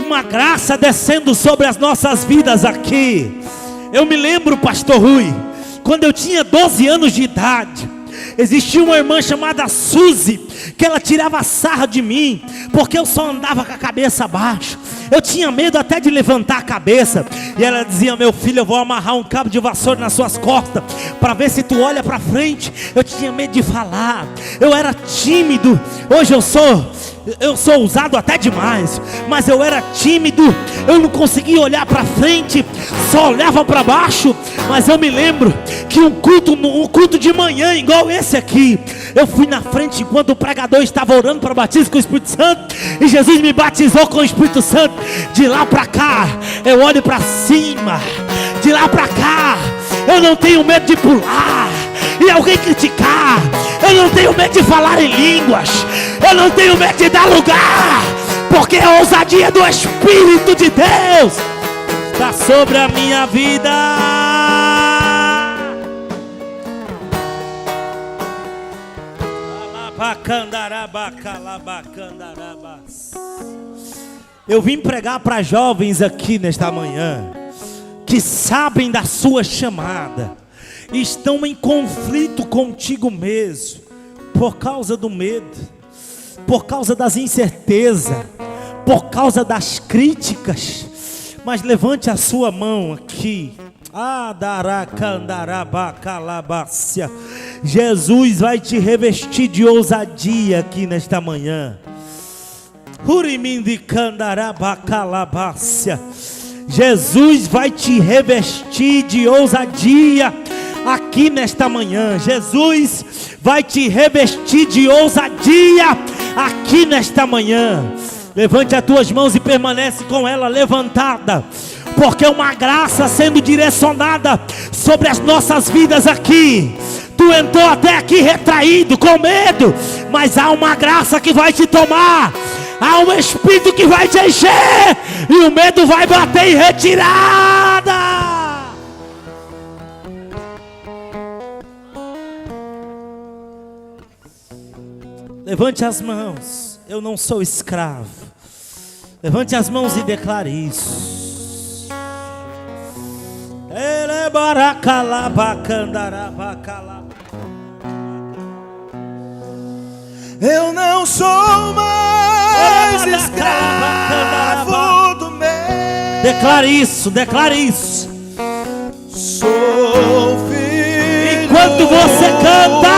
uma graça descendo sobre as nossas vidas aqui. Eu me lembro, pastor Rui, quando eu tinha 12 anos de idade, existia uma irmã chamada Suzy, que ela tirava sarra de mim, porque eu só andava com a cabeça baixa. Eu tinha medo até de levantar a cabeça. E ela dizia: meu filho, eu vou amarrar um cabo de vassoura nas suas costas, para ver se tu olha para frente. Eu tinha medo de falar, eu era tímido. Hoje eu sou ousado até demais, mas eu era tímido. Eu não conseguia olhar para frente, só olhava para baixo. Mas eu me lembro que um culto de manhã igual esse aqui, eu fui na frente enquanto o pregador estava orando para batismo com o Espírito Santo, e Jesus me batizou com o Espírito Santo. De lá para cá eu olho para cima, de lá para cá eu não tenho medo de pular e alguém criticar. Eu não tenho medo de falar em línguas. Eu não tenho medo de dar lugar, porque a ousadia do Espírito de Deus está sobre a minha vida. Eu vim pregar para jovens aqui nesta manhã, que sabem da sua chamada, e estão em conflito contigo mesmo, por causa do medo, por causa das incertezas, por causa das críticas. Mas levante a sua mão aqui. Jesus vai te revestir de ousadia aqui nesta manhã. Jesus vai te revestir de ousadia aqui nesta manhã. Jesus vai te revestir de ousadia aqui nesta manhã. Levante as tuas mãos e permanece com ela levantada, porque uma graça sendo direcionada sobre as nossas vidas aqui. Tu entrou até aqui retraído, com medo, mas há uma graça que vai te tomar. Há um Espírito que vai te encher, e o medo vai bater em retirada. Levante as mãos. Eu não sou escravo. Levante as mãos e declare isso. Eu não sou mais escravo do medo. Declare isso, declare isso. Sou filho. Enquanto você canta,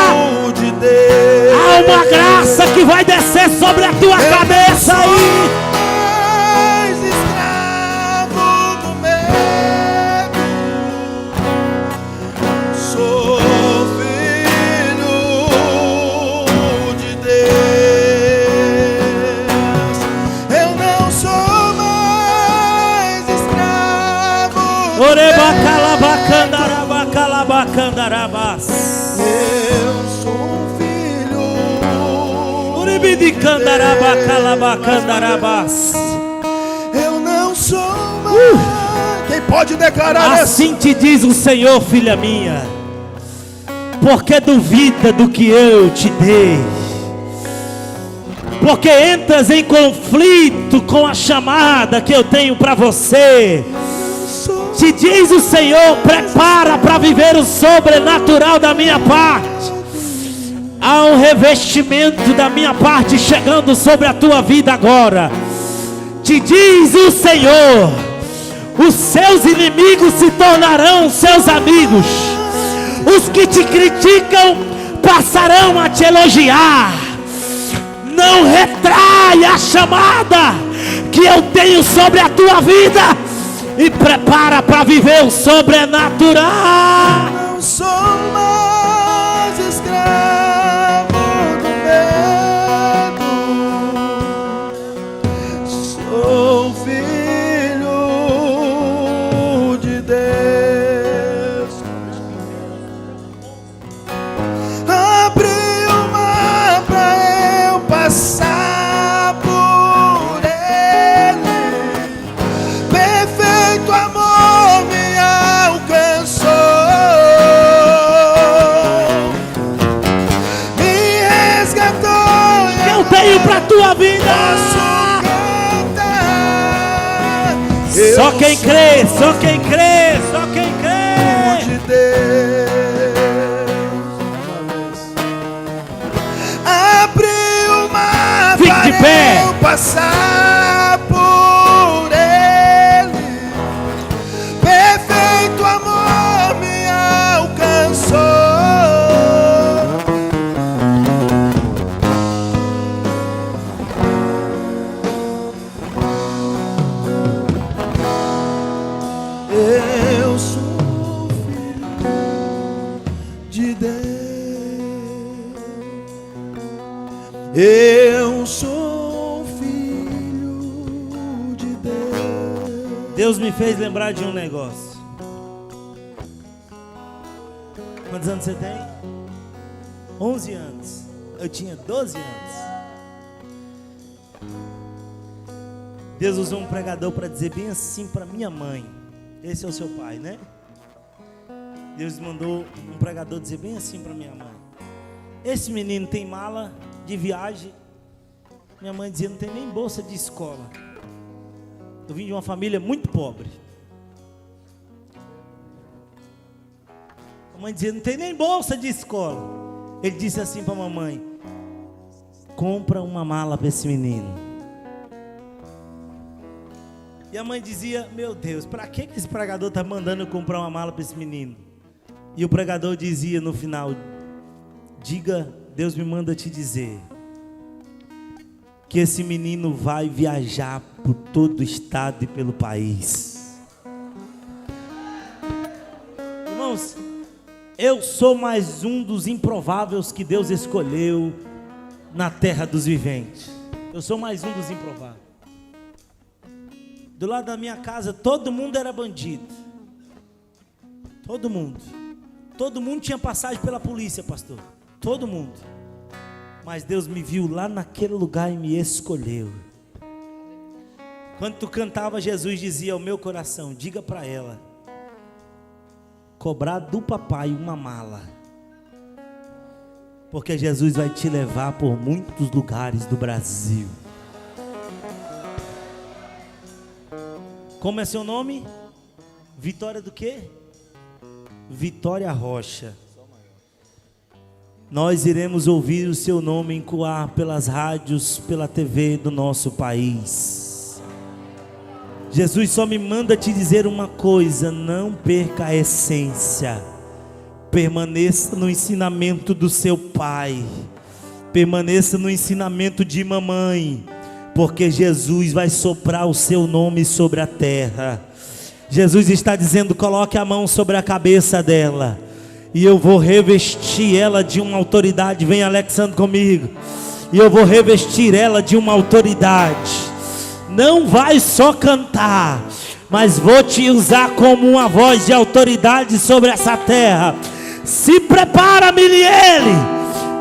de Deus, há uma graça que vai descer sobre a tua cabeça aí. Mais escravo do medo. Sou filho de Deus. Eu não sou mais escravo. Orebacalabacandarabacalabacandarabas. Eu sou filho. Uribidicandarabacandarabas. Eu não sou mais. Quem pode declarar assim te diz o Senhor, filha minha, porque duvida do que eu te dei, porque entras em conflito com a chamada que eu tenho para você. Te diz o Senhor: prepara para viver o sobrenatural da minha parte. Há um revestimento da minha parte chegando sobre a tua vida agora. Te diz o Senhor: os seus inimigos se tornarão seus amigos. Os que te criticam passarão a te elogiar. Não retrai a chamada que eu tenho sobre a tua vida. e prepara para viver o sobrenatural. Não sou mais escravo do medo, sou filho de Deus. Abri o mar pra eu passar por ele, perfeito amor me alcançou, me resgatou. Eu tenho pra tua vida. Só quem crê, só quem crê, só quem crê. De Deus. Abri o mar Fique de pé. para eu passar por ele, perfeito amor me alcançou. Eu sou filho de Deus. Eu sou filho de Deus. Deus me fez lembrar de um negócio. Quantos anos você tem? 11 anos. Eu tinha 12 anos. Deus usou um pregador para dizer bem assim para minha mãe. Esse é o seu pai, né? Deus mandou um pregador dizer bem assim para minha mãe: esse menino tem mala de viagem. Minha mãe dizia: não tem nem bolsa de escola. Eu vim de uma família muito pobre. A mãe dizia: não tem nem bolsa de escola. Ele disse assim para a mamãe: compra uma mala para esse menino. E a mãe dizia: meu Deus, para que esse pregador está mandando eu comprar uma mala para esse menino? E o pregador dizia no final: diga, Deus me manda te dizer que esse menino vai viajar por todo o estado e pelo país. Irmãos, eu sou mais um dos improváveis que Deus escolheu na terra dos viventes. Eu sou mais um dos improváveis. Do lado da minha casa, todo mundo era bandido. Todo mundo. Todo mundo tinha passagem pela polícia, pastor. Todo mundo. Mas Deus me viu lá naquele lugar e me escolheu. Quando tu cantava, Jesus dizia ao meu coração: diga para ela cobrar do papai uma mala, porque Jesus vai te levar por muitos lugares do Brasil. Como é seu nome? Vitória do quê? Vitória Rocha. Nós iremos ouvir o seu nome ecoar pelas rádios, pela TV do nosso país. Jesus só me manda te dizer uma coisa: não perca a essência. Permaneça no ensinamento do seu pai. Permaneça no ensinamento de mamãe. Porque Jesus vai soprar o seu nome sobre a terra. Jesus está dizendo: coloque a mão sobre a cabeça dela, e eu vou revestir ela de uma autoridade. Vem, Alexandre, comigo. E eu vou revestir ela de uma autoridade. Não vai só cantar, mas vou te usar como uma voz de autoridade sobre essa terra. Se prepara, Miliele.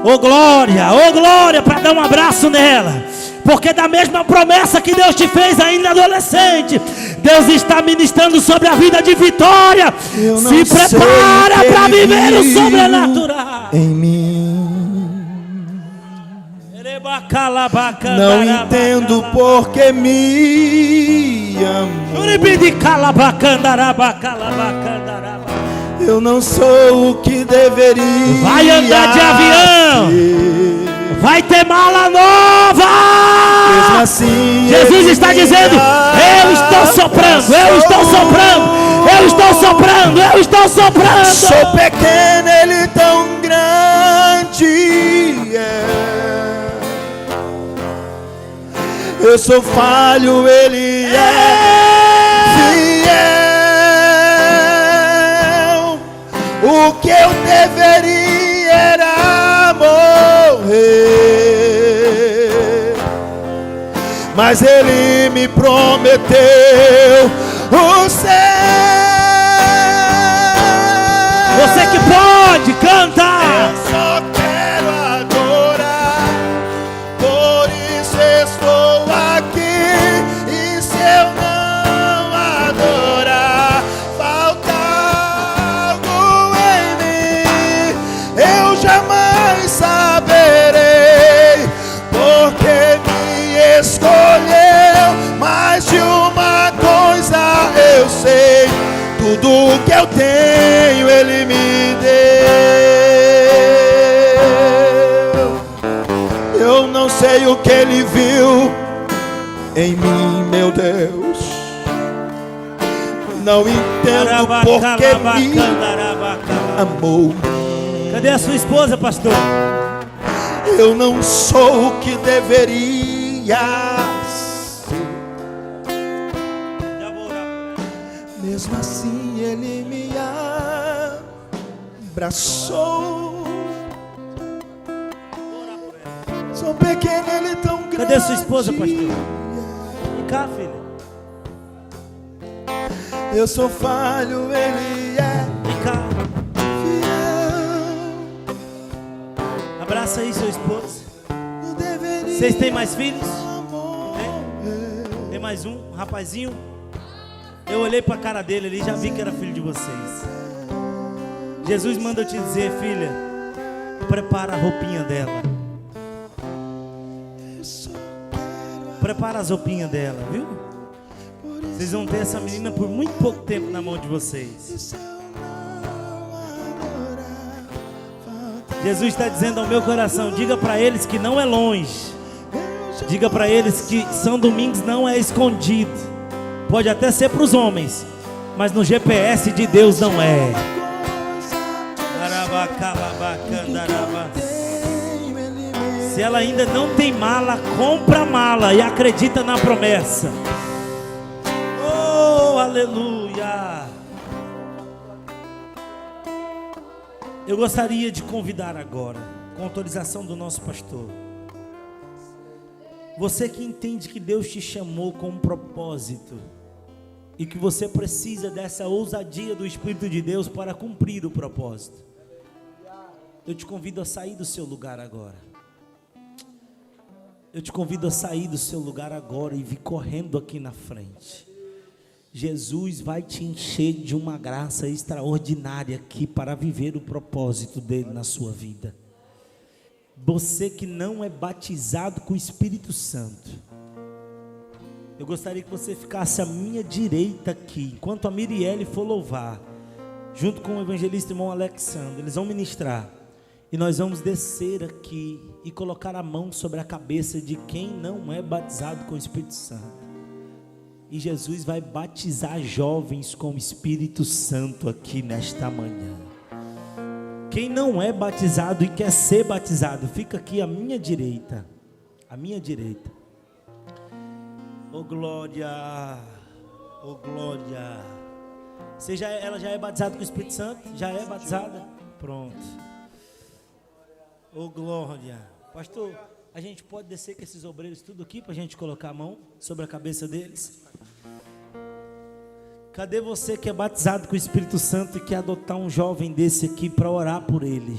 Ô glória, para dar um abraço nela. Porque da mesma promessa que Deus te fez ainda adolescente, Deus está ministrando sobre a vida de Vitória. Se prepara para viver o sobrenatural em mim. Não entendo porque me amou. Eu não sou o que deveria. Vai andar de avião. Vai ter mala nova. Mesmo assim, Jesus está dizendo: eu estou soprando, eu estou soprando, eu estou soprando, eu estou soprando. Sou pequeno, ele tão grande é. Eu sou falho, ele é fiel. o que eu deveria era morrer, mas Ele me prometeu o céu. Você que pode, canta! Eu só quero adorar, por isso estou aqui. E se eu não adorar, falta algo em mim, eu jamais saberei, porque me escolheu. Mais de uma coisa eu sei, tudo que eu tenho Ele me deu. Eu não sei o que Ele viu em mim, meu Deus. Não entendo porque me amou. Cadê a sua esposa, pastor? Eu não sou o que deveria ser, Já vou orar por ela. mesmo assim Ele me abraçou. Sou pequeno, Ele tão grande. Cadê a sua esposa, pastor? Vem cá, filha. Eu sou falho, Ele é Vem cá. fiel. Abraça aí sua esposa. Não deveria Vocês têm mais filhos? morrer. Tem mais um rapazinho. Eu olhei para a cara dele ali e já vi que era filho de vocês. Jesus manda eu te dizer, filha, prepara a roupinha dela. Prepara as roupinhas dela, viu? Vocês vão ter essa menina por muito pouco tempo na mão de vocês. Jesus está dizendo ao meu coração, diga para eles que não é longe. Diga para eles que São Domingos não é escondido. Pode até ser para os homens, mas no GPS de Deus não é. Se ela ainda não tem mala, compra mala e acredita na promessa. Oh, aleluia! Eu gostaria de convidar agora, com autorização do nosso pastor, você que entende que Deus te chamou com um propósito e que você precisa dessa ousadia do Espírito de Deus para cumprir o propósito, eu te convido a sair do seu lugar agora. Eu te convido a sair do seu lugar agora e vir correndo aqui na frente. Jesus vai te encher de uma graça extraordinária aqui para viver o propósito dele na sua vida. Você que não é batizado com o Espírito Santo, eu gostaria que você ficasse à minha direita aqui, enquanto a Mirielle for louvar, junto com o evangelista irmão Alexandre. Eles vão ministrar e nós vamos descer aqui e colocar a mão sobre a cabeça de quem não é batizado com o Espírito Santo. E Jesus vai batizar jovens com o Espírito Santo aqui nesta manhã. Quem não é batizado e quer ser batizado, fica aqui à minha direita. À minha direita. Oh glória, oh glória. Ela já é batizada com o Espírito Santo? Já é batizada? Pronto. Oh glória. Pastor, a gente pode descer com esses obreiros tudo aqui para a gente colocar a mão sobre a cabeça deles? Cadê você que é batizado com o Espírito Santo e quer adotar um jovem desse aqui para orar por ele?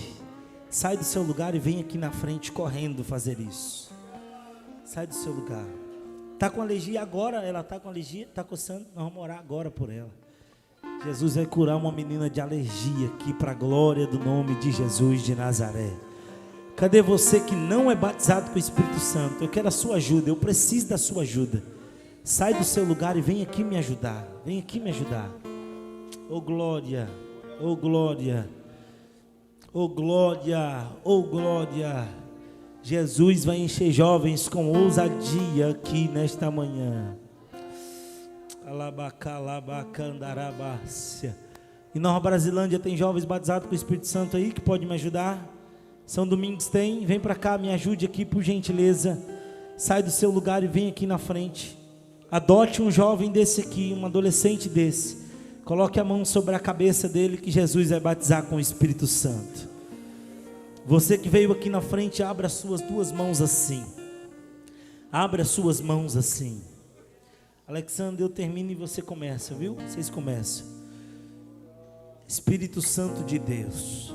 Sai do seu lugar e vem aqui na frente correndo fazer isso. Sai do seu lugar. Está com alergia agora? Ela está com alergia? Está coçando? Nós vamos orar agora por ela. Jesus vai curar uma menina de alergia aqui para a glória do nome de Jesus de Nazaré. Cadê você que não é batizado com o Espírito Santo? Eu quero a sua ajuda, eu preciso da sua ajuda. Sai do seu lugar e vem aqui me ajudar. Vem aqui me ajudar. Oh glória, oh glória, oh glória, oh glória. Jesus vai encher jovens com ousadia aqui nesta manhã. E Nova Brasilândia tem jovens batizados com o Espírito Santo aí que pode me ajudar? São Domingos tem? Vem para cá, me ajude aqui por gentileza. Sai do seu lugar e vem aqui na frente. Adote um jovem desse aqui, um adolescente desse, Coloque a mão sobre a cabeça dele, que Jesus vai batizar com o Espírito Santo. Você que veio aqui na frente, abra as suas duas mãos assim. Abra as suas mãos assim. Alexandre, eu termino e você começa, viu? Vocês começam. Espírito Santo de Deus,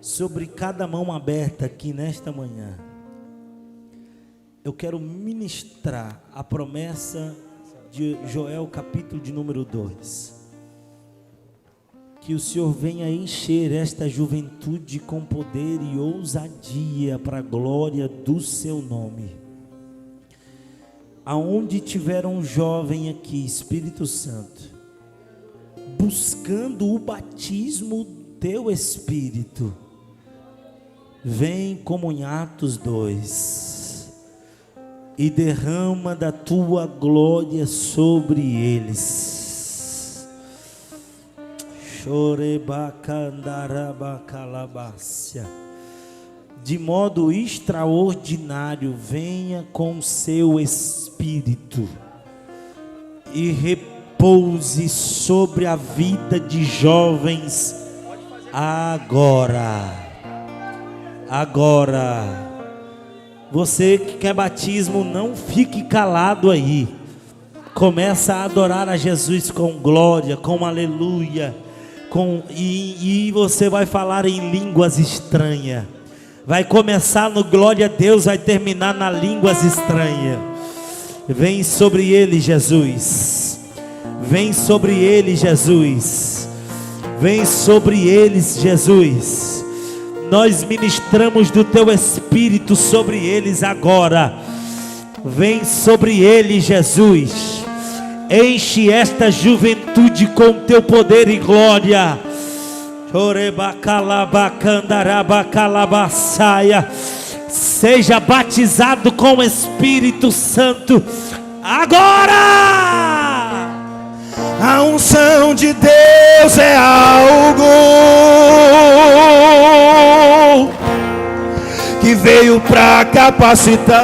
sobre cada mão aberta aqui nesta manhã, eu quero ministrar a promessa de Joel, capítulo de número 2. Que o Senhor venha encher esta juventude com poder e ousadia para a glória do seu nome. Aonde tiver um jovem aqui, Espírito Santo, buscando o batismo do teu Espírito, vem como em Atos 2 e derrama da tua glória sobre eles. De modo extraordinário, venha com seu Espírito e repouse sobre a vida de jovens agora. Você que quer batismo, não fique calado aí. Começa a adorar a Jesus com glória, com aleluia, e você vai falar em línguas estranhas. Vai começar no glória a Deus, vai terminar na línguas estranhas. Vem sobre ele, Jesus. Vem sobre ele, Jesus. Vem sobre eles, Jesus. Nós ministramos do teu Espírito sobre eles agora. Vem sobre eles, Jesus. Enche esta juventude com teu poder e glória. Seja batizado com o Espírito Santo agora. A unção de Deus é algo que veio para capacitar,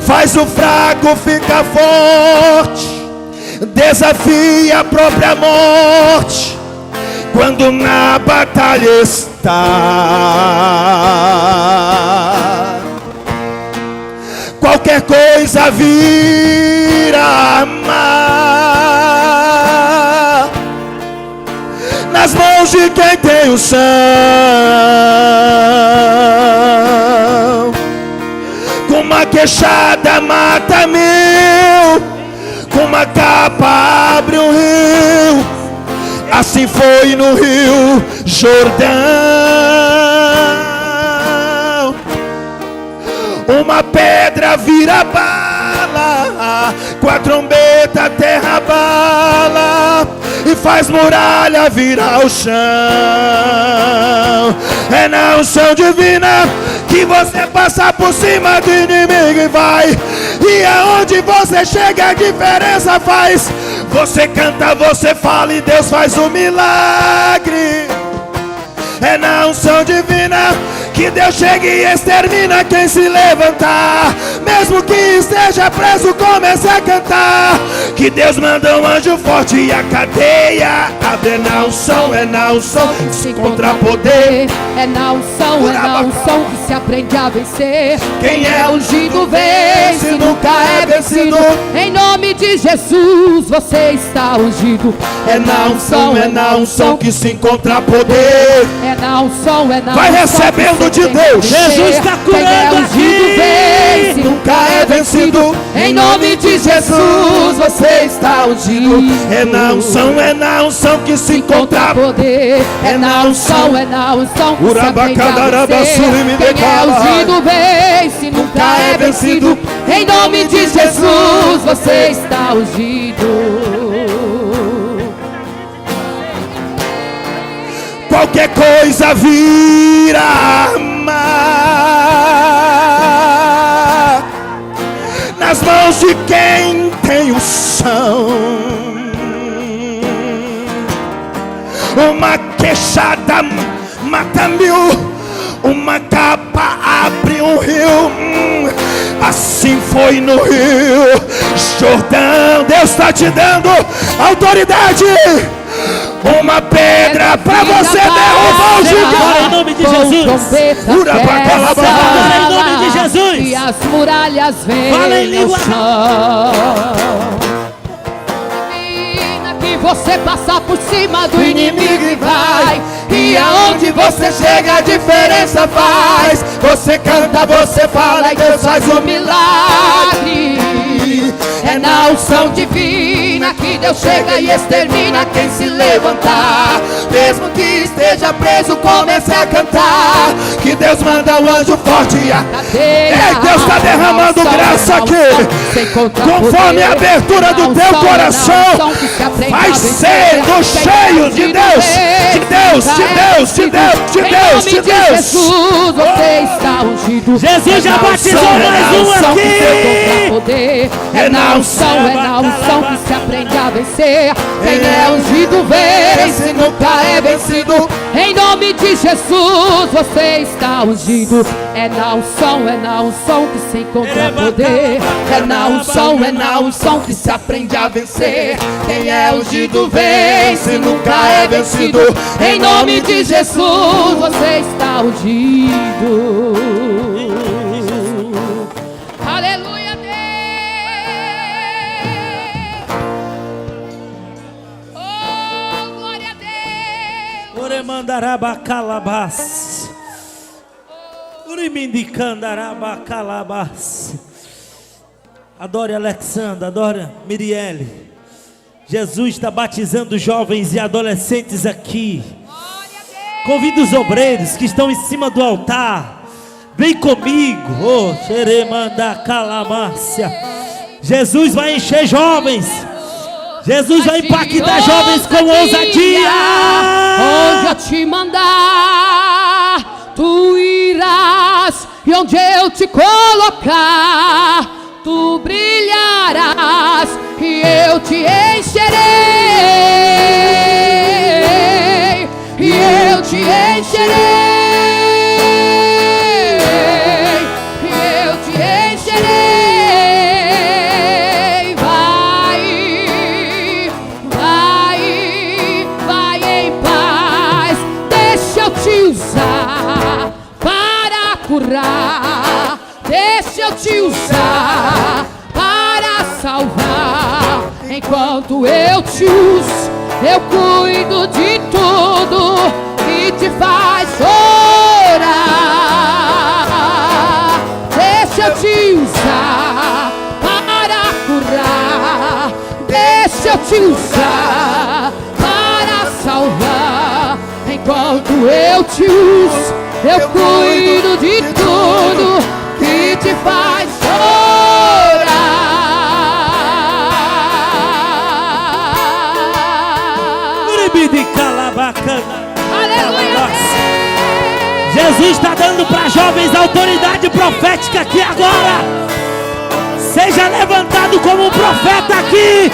faz o fraco ficar forte, desafia a própria morte quando na batalha está. Qualquer coisa vira mar nas mãos de quem tem o são. Com uma queixada mata mil, com uma capa abre um rio. Assim foi no Rio Jordão. Uma pedra vira bala, com a trombeta a terra bala, e faz muralha virar o chão. É na unção divina que você passa por cima do inimigo e vai. E aonde você chega a diferença faz. Você canta, você fala e Deus faz um milagre. É na unção divina que Deus chega e extermina quem se levantar. Mesmo que esteja preso, comece a cantar. Que Deus manda um anjo forte e a cadeia abre. É na unção que se encontra poder. É na unção que se aprende a vencer. Quem é ungido vence, nunca é vencido. Em nome de Jesus você está ungido. É na unção que se encontra poder. É na unção vai recebendo de Deus. Jesus está curando aqui. Vence, nunca é vencido. Em nome de Jesus você está ungido. É na unção que se encontra poder. É na unção que se aprende a vencer. Quem é ungido vence, nunca é vencido. Em nome de Jesus você está ungido. Qualquer coisa vira mar nas mãos de quem tem o são. Uma queixada mata mil, uma capa abre um rio. Assim foi no Rio Jordão. Deus está te dando autoridade. Uma pedra para você derrubar o gigante. Em nome de Jesus. Agora em nome de Jesus. E as muralhas vêm no chão. Que você passa por cima do inimigo e vai. E aonde você chega a diferença faz. Você canta, você fala e Deus faz um milagre. É na unção divina que Deus chega e extermina quem se levantar. Mesmo que esteja preso, comece a cantar. Que Deus manda um anjo forte e a cadeia. Deus está derramando graça aqui. Conforme a abertura do teu coração, vai sendo cheio de Deus. De Deus, de Deus, de Deus, de Deus, de Deus. Jesus, você está ungido. Jesus já batizou mais um aqui. É na unção que se aprende a vencer. Quem é ungido vence, nunca é vencido. Em nome de Jesus, você está ungido. É na unção que se encontra poder. É na unção que se aprende a vencer. Quem é ungido vence, nunca é vencido. Em nome de Jesus, você está ungido. Aleluia, Deus. Oh, glória a Deus. Oremandarabacalabás. Urimindicandarabacalabás. Adore Alexandra, adore Mirielle. Jesus está batizando jovens e adolescentes aqui. Convido os obreiros que estão em cima do altar. Vem comigo. Oh, xeremandacalamácia. Jesus vai encher jovens. Jesus vai impactar jovens com ousadia. Onde eu te mandar, tu irás. E onde eu te colocar, tu brilharás. E eu te encherei. E eu te encherei. E eu te encherei. Vai em paz. Deixa eu te usar para curar. Deixa eu te usar para salvar. Enquanto eu te uso, eu cuido de tudo que te faz chorar. Deixa eu te usar para curar. Deixa eu te usar para salvar. Enquanto eu te uso, eu cuido de tudo que te faz chorar. Aleluia. Jesus está dando para jovens autoridade profética aqui agora. Seja levantado como um profeta aqui.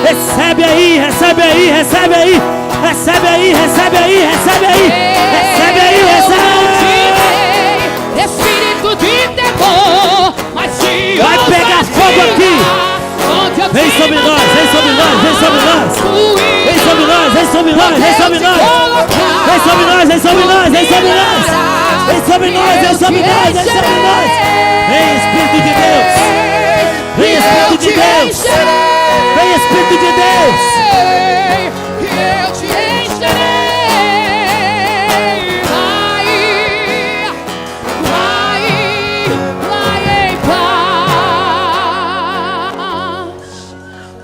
Recebe aí, recebe aí, recebe aí. Recebe aí, recebe aí, recebe aí. Recebe aí, recebe. Espírito de temor, mas se vai pegar fogo aqui. Vem sobre nós, vem sobre nós, vem sobre nós. Vem sobre nós, vem sobre nós, vem sobre nós. Vem sobre nós, vem sobre nós, vem sobre nós. Vem sobre nós, vem sobre nós, vem sobre nós. Vem Espírito de Deus. Vem Espírito de Deus. Vem Espírito de Deus. Eu te encherei. Vai em paz.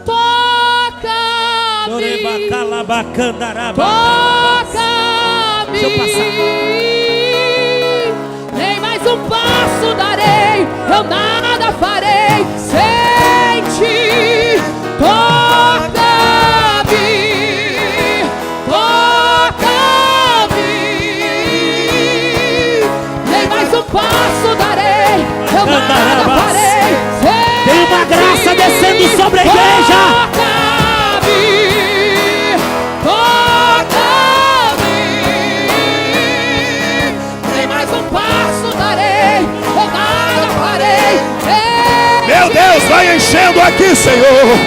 Toca-me. Deixa eu passar. Nem mais um passo darei, eu nada farei sem ti. Toca-me, toca-me. Nem mais um passo darei, eu nada farei sem ti. Tem uma graça descendo sobre a igreja. descendo aqui, Senhor.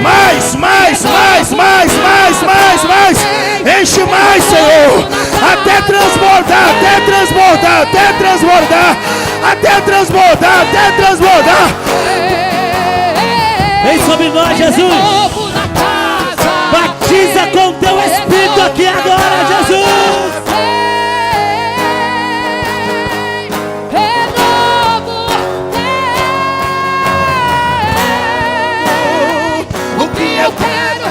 Mais. Enche mais, Senhor. Até transbordar. Vem sobre nós, Jesus. Batiza com o teu Espírito aqui agora, Jesus. O que eu quero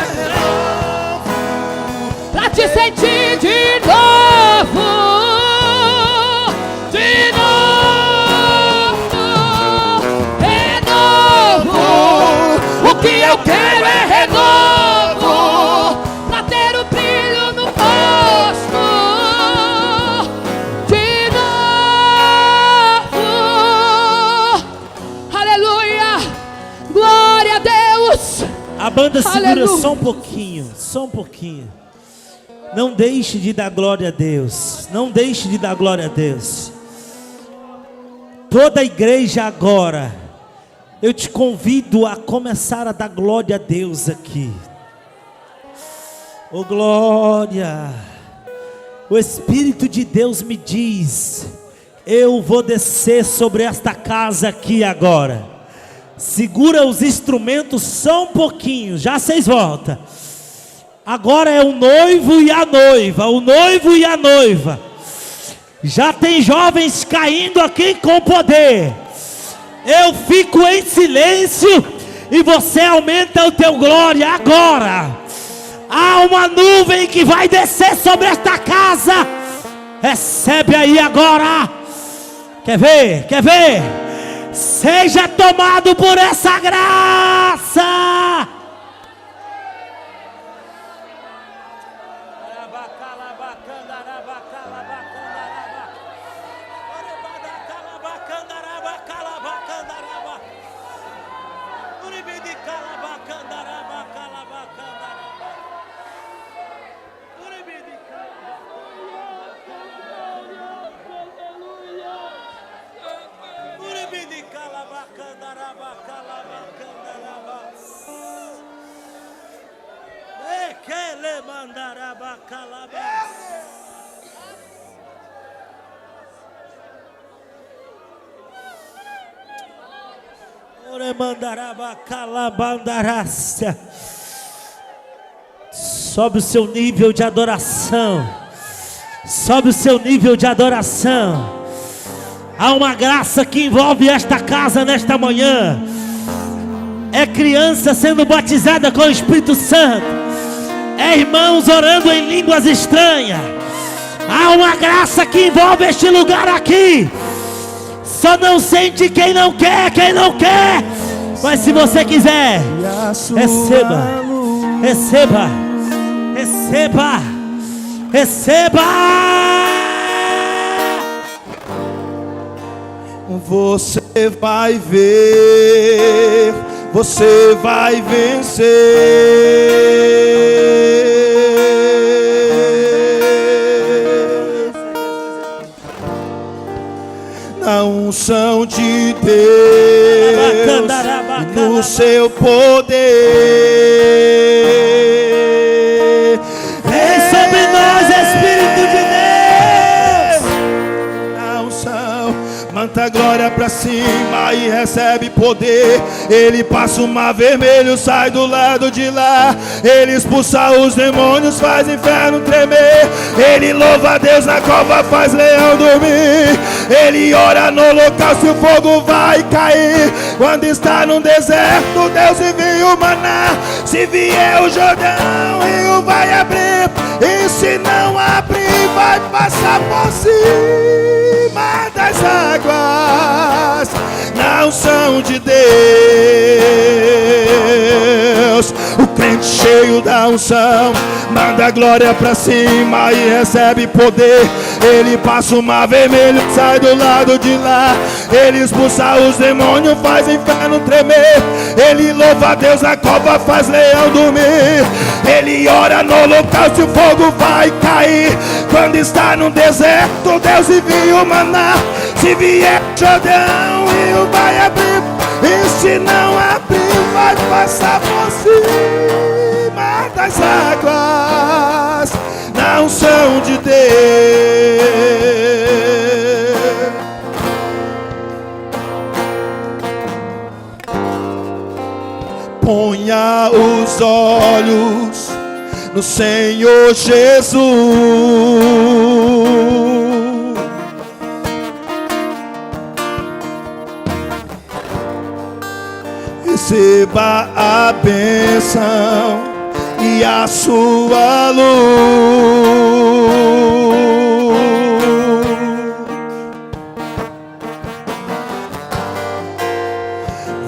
pra te sentir de novo. O que eu quero é renovo, pra ter o brilho no rosto de novo. Aleluia, glória a Deus. A banda segura Aleluia. só um pouquinho. Não deixe de dar glória a Deus. Toda a igreja agora, eu te convido a começar a dar glória a Deus aqui. Oh glória. O Espírito de Deus me diz: eu vou descer sobre esta casa aqui agora. Segura os instrumentos só um pouquinho, já vocês voltam. Agora é o noivo e a noiva. Já tem jovens caindo aqui com poder. Eu fico em silêncio e você aumenta o teu glória agora. Há uma nuvem que vai descer sobre esta casa. Recebe aí agora. Quer ver? Seja tomado por essa graça. Sobe o seu nível de adoração. Há uma graça que envolve esta casa nesta manhã. É criança sendo batizada com o Espírito Santo. É irmãos orando em línguas estranhas. Há uma graça que envolve este lugar aqui. Só não sente quem não quer. Mas se você quiser, receba. Você vai ver, você vai vencer. Na unção de Deus, no seu poder. Vem sobre nós, Espírito de Deus. Na unção, manda a glória pra cima e recebe poder. Ele passa o mar vermelho, sai do lado de lá. Ele expulsa os demônios, faz inferno tremer. Ele louva a Deus na cova, faz leão dormir. Ele ora no local se o fogo vai cair. Quando está no deserto, Deus envia o maná. Se vier o Jordão, o rio vai abrir. E se não abrir, vai passar por cima das águas. Na unção de Deus, o crente cheio da unção manda a glória pra cima e recebe poder. Ele passa o mar vermelho, sai do lado de lá. Ele expulsa os demônios, faz inferno tremer. Ele louva a Deus na cova, faz leão dormir. Ele ora no local se o fogo vai cair. Quando está no deserto, Deus envia o maná. Se vier Jordão, o rio vai abrir. E se não abrir, vai passar por cima das águas, na unção de Deus. Ponha os olhos no Senhor Jesus. Receba a bênção e a sua luz.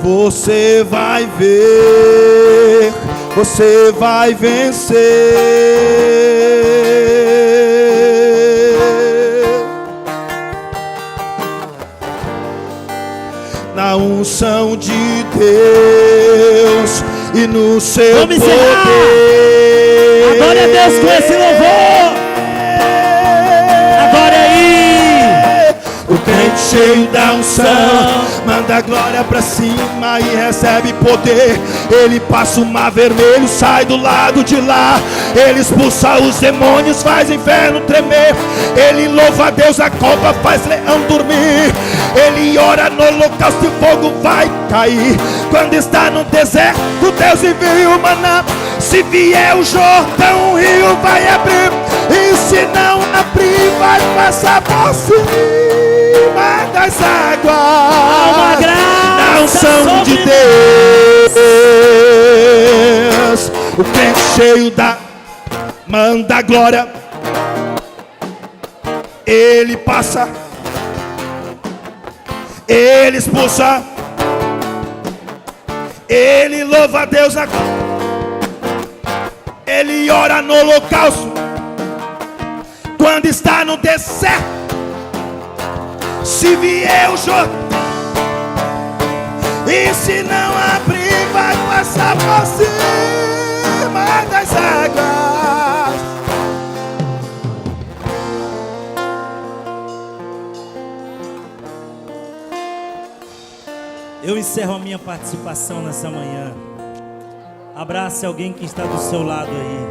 Você vai ver, você vai vencer. Na unção de Deus e no seu Vamos poder. Encerrar. Adore a Deus com esse louvor. Adore aí. O crente cheio da unção manda a glória pra cima e recebe poder. Ele passa o mar vermelho, sai do lado de lá. Ele expulsa os demônios, faz o inferno tremer. Ele louva a Deus, a cobra faz leão dormir. Ele ora no holocausto e o fogo vai cair. Quando está no deserto, Deus envia o maná. Se vier o Jordão, o rio vai abrir. E se não abrir, vai passar por cima das águas, na unção de Deus. O crente cheio da manda glória. Ele passa, ele expulsa, ele louva a Deus, ele ora no holocausto. Quando está no deserto, se vier o Jordão, e se não abrir, vai passar por cima das águas. Eu encerro a minha participação nessa manhã. Abrace alguém que está do seu lado aí.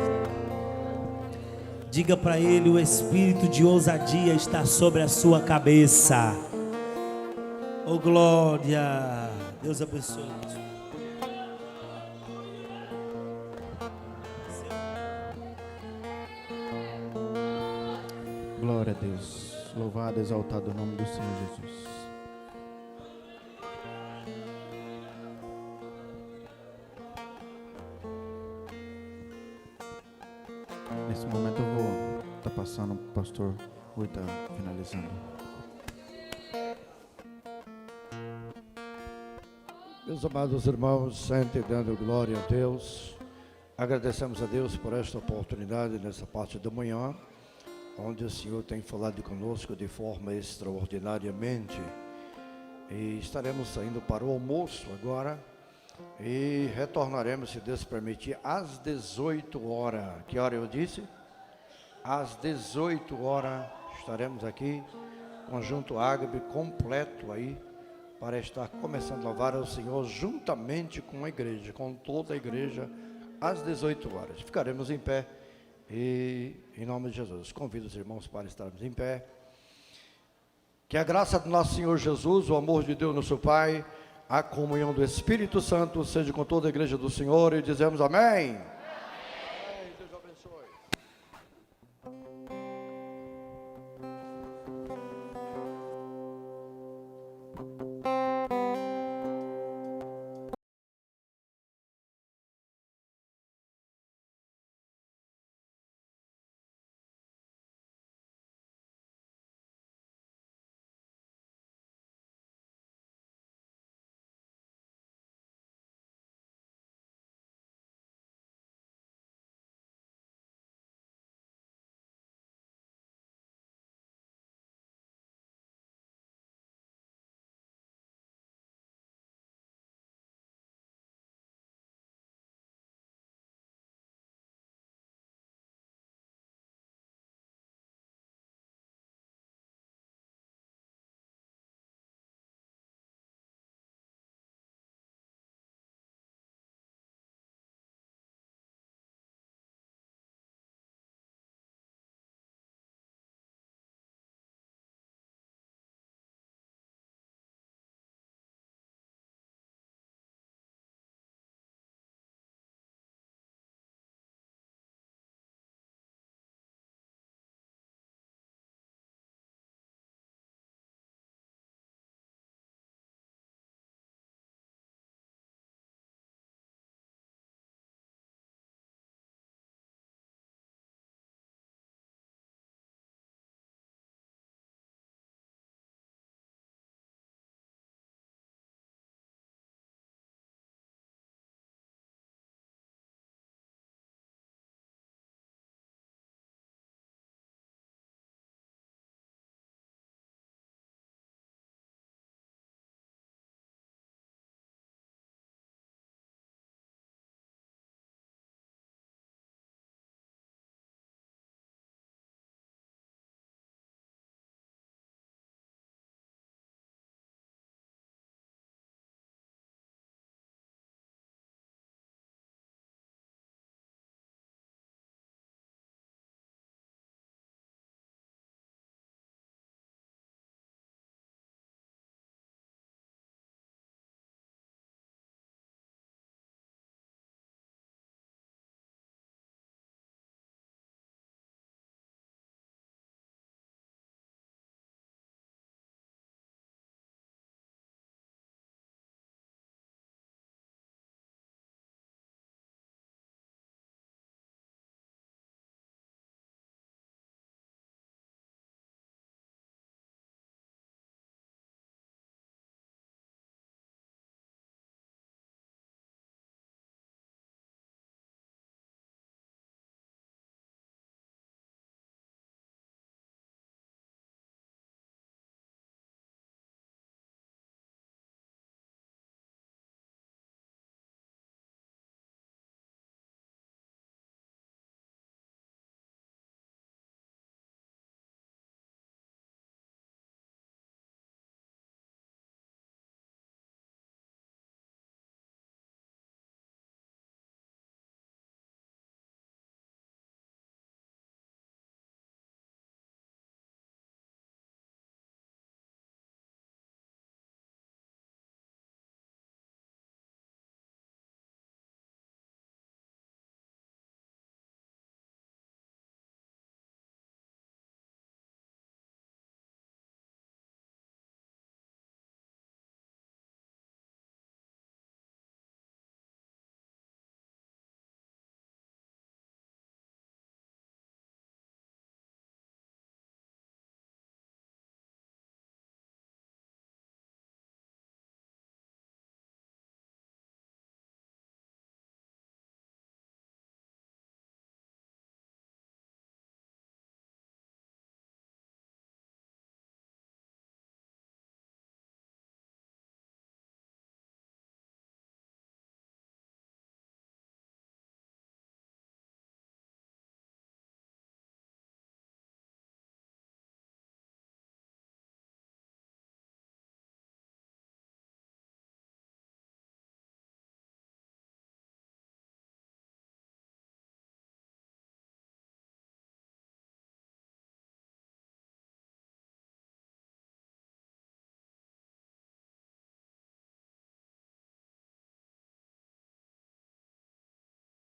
Diga para ele: o espírito de ousadia está sobre a sua cabeça. Oh glória. Deus abençoe. Glória a Deus. Louvado, exaltado o nome do Senhor Jesus. Nesse momento eu vou estar passando, o pastor Rui está finalizando. Meus amados irmãos, sentem dando glória a Deus. Agradecemos a Deus por esta oportunidade nessa parte da manhã, onde o Senhor tem falado conosco de forma extraordinariamente. E estaremos saindo para o almoço agora e retornaremos, se Deus permitir, às 18 horas. Que hora eu disse? Às 18 horas estaremos aqui, conjunto Ágape completo aí, para estar começando a louvar ao Senhor juntamente com a igreja, com toda a igreja, às 18 horas. Ficaremos em pé e, em nome de Jesus, convido os irmãos para estarmos em pé. Que a graça do nosso Senhor Jesus, o amor de Deus nosso Pai, a comunhão do Espírito Santo seja com toda a igreja do Senhor, e dizemos amém.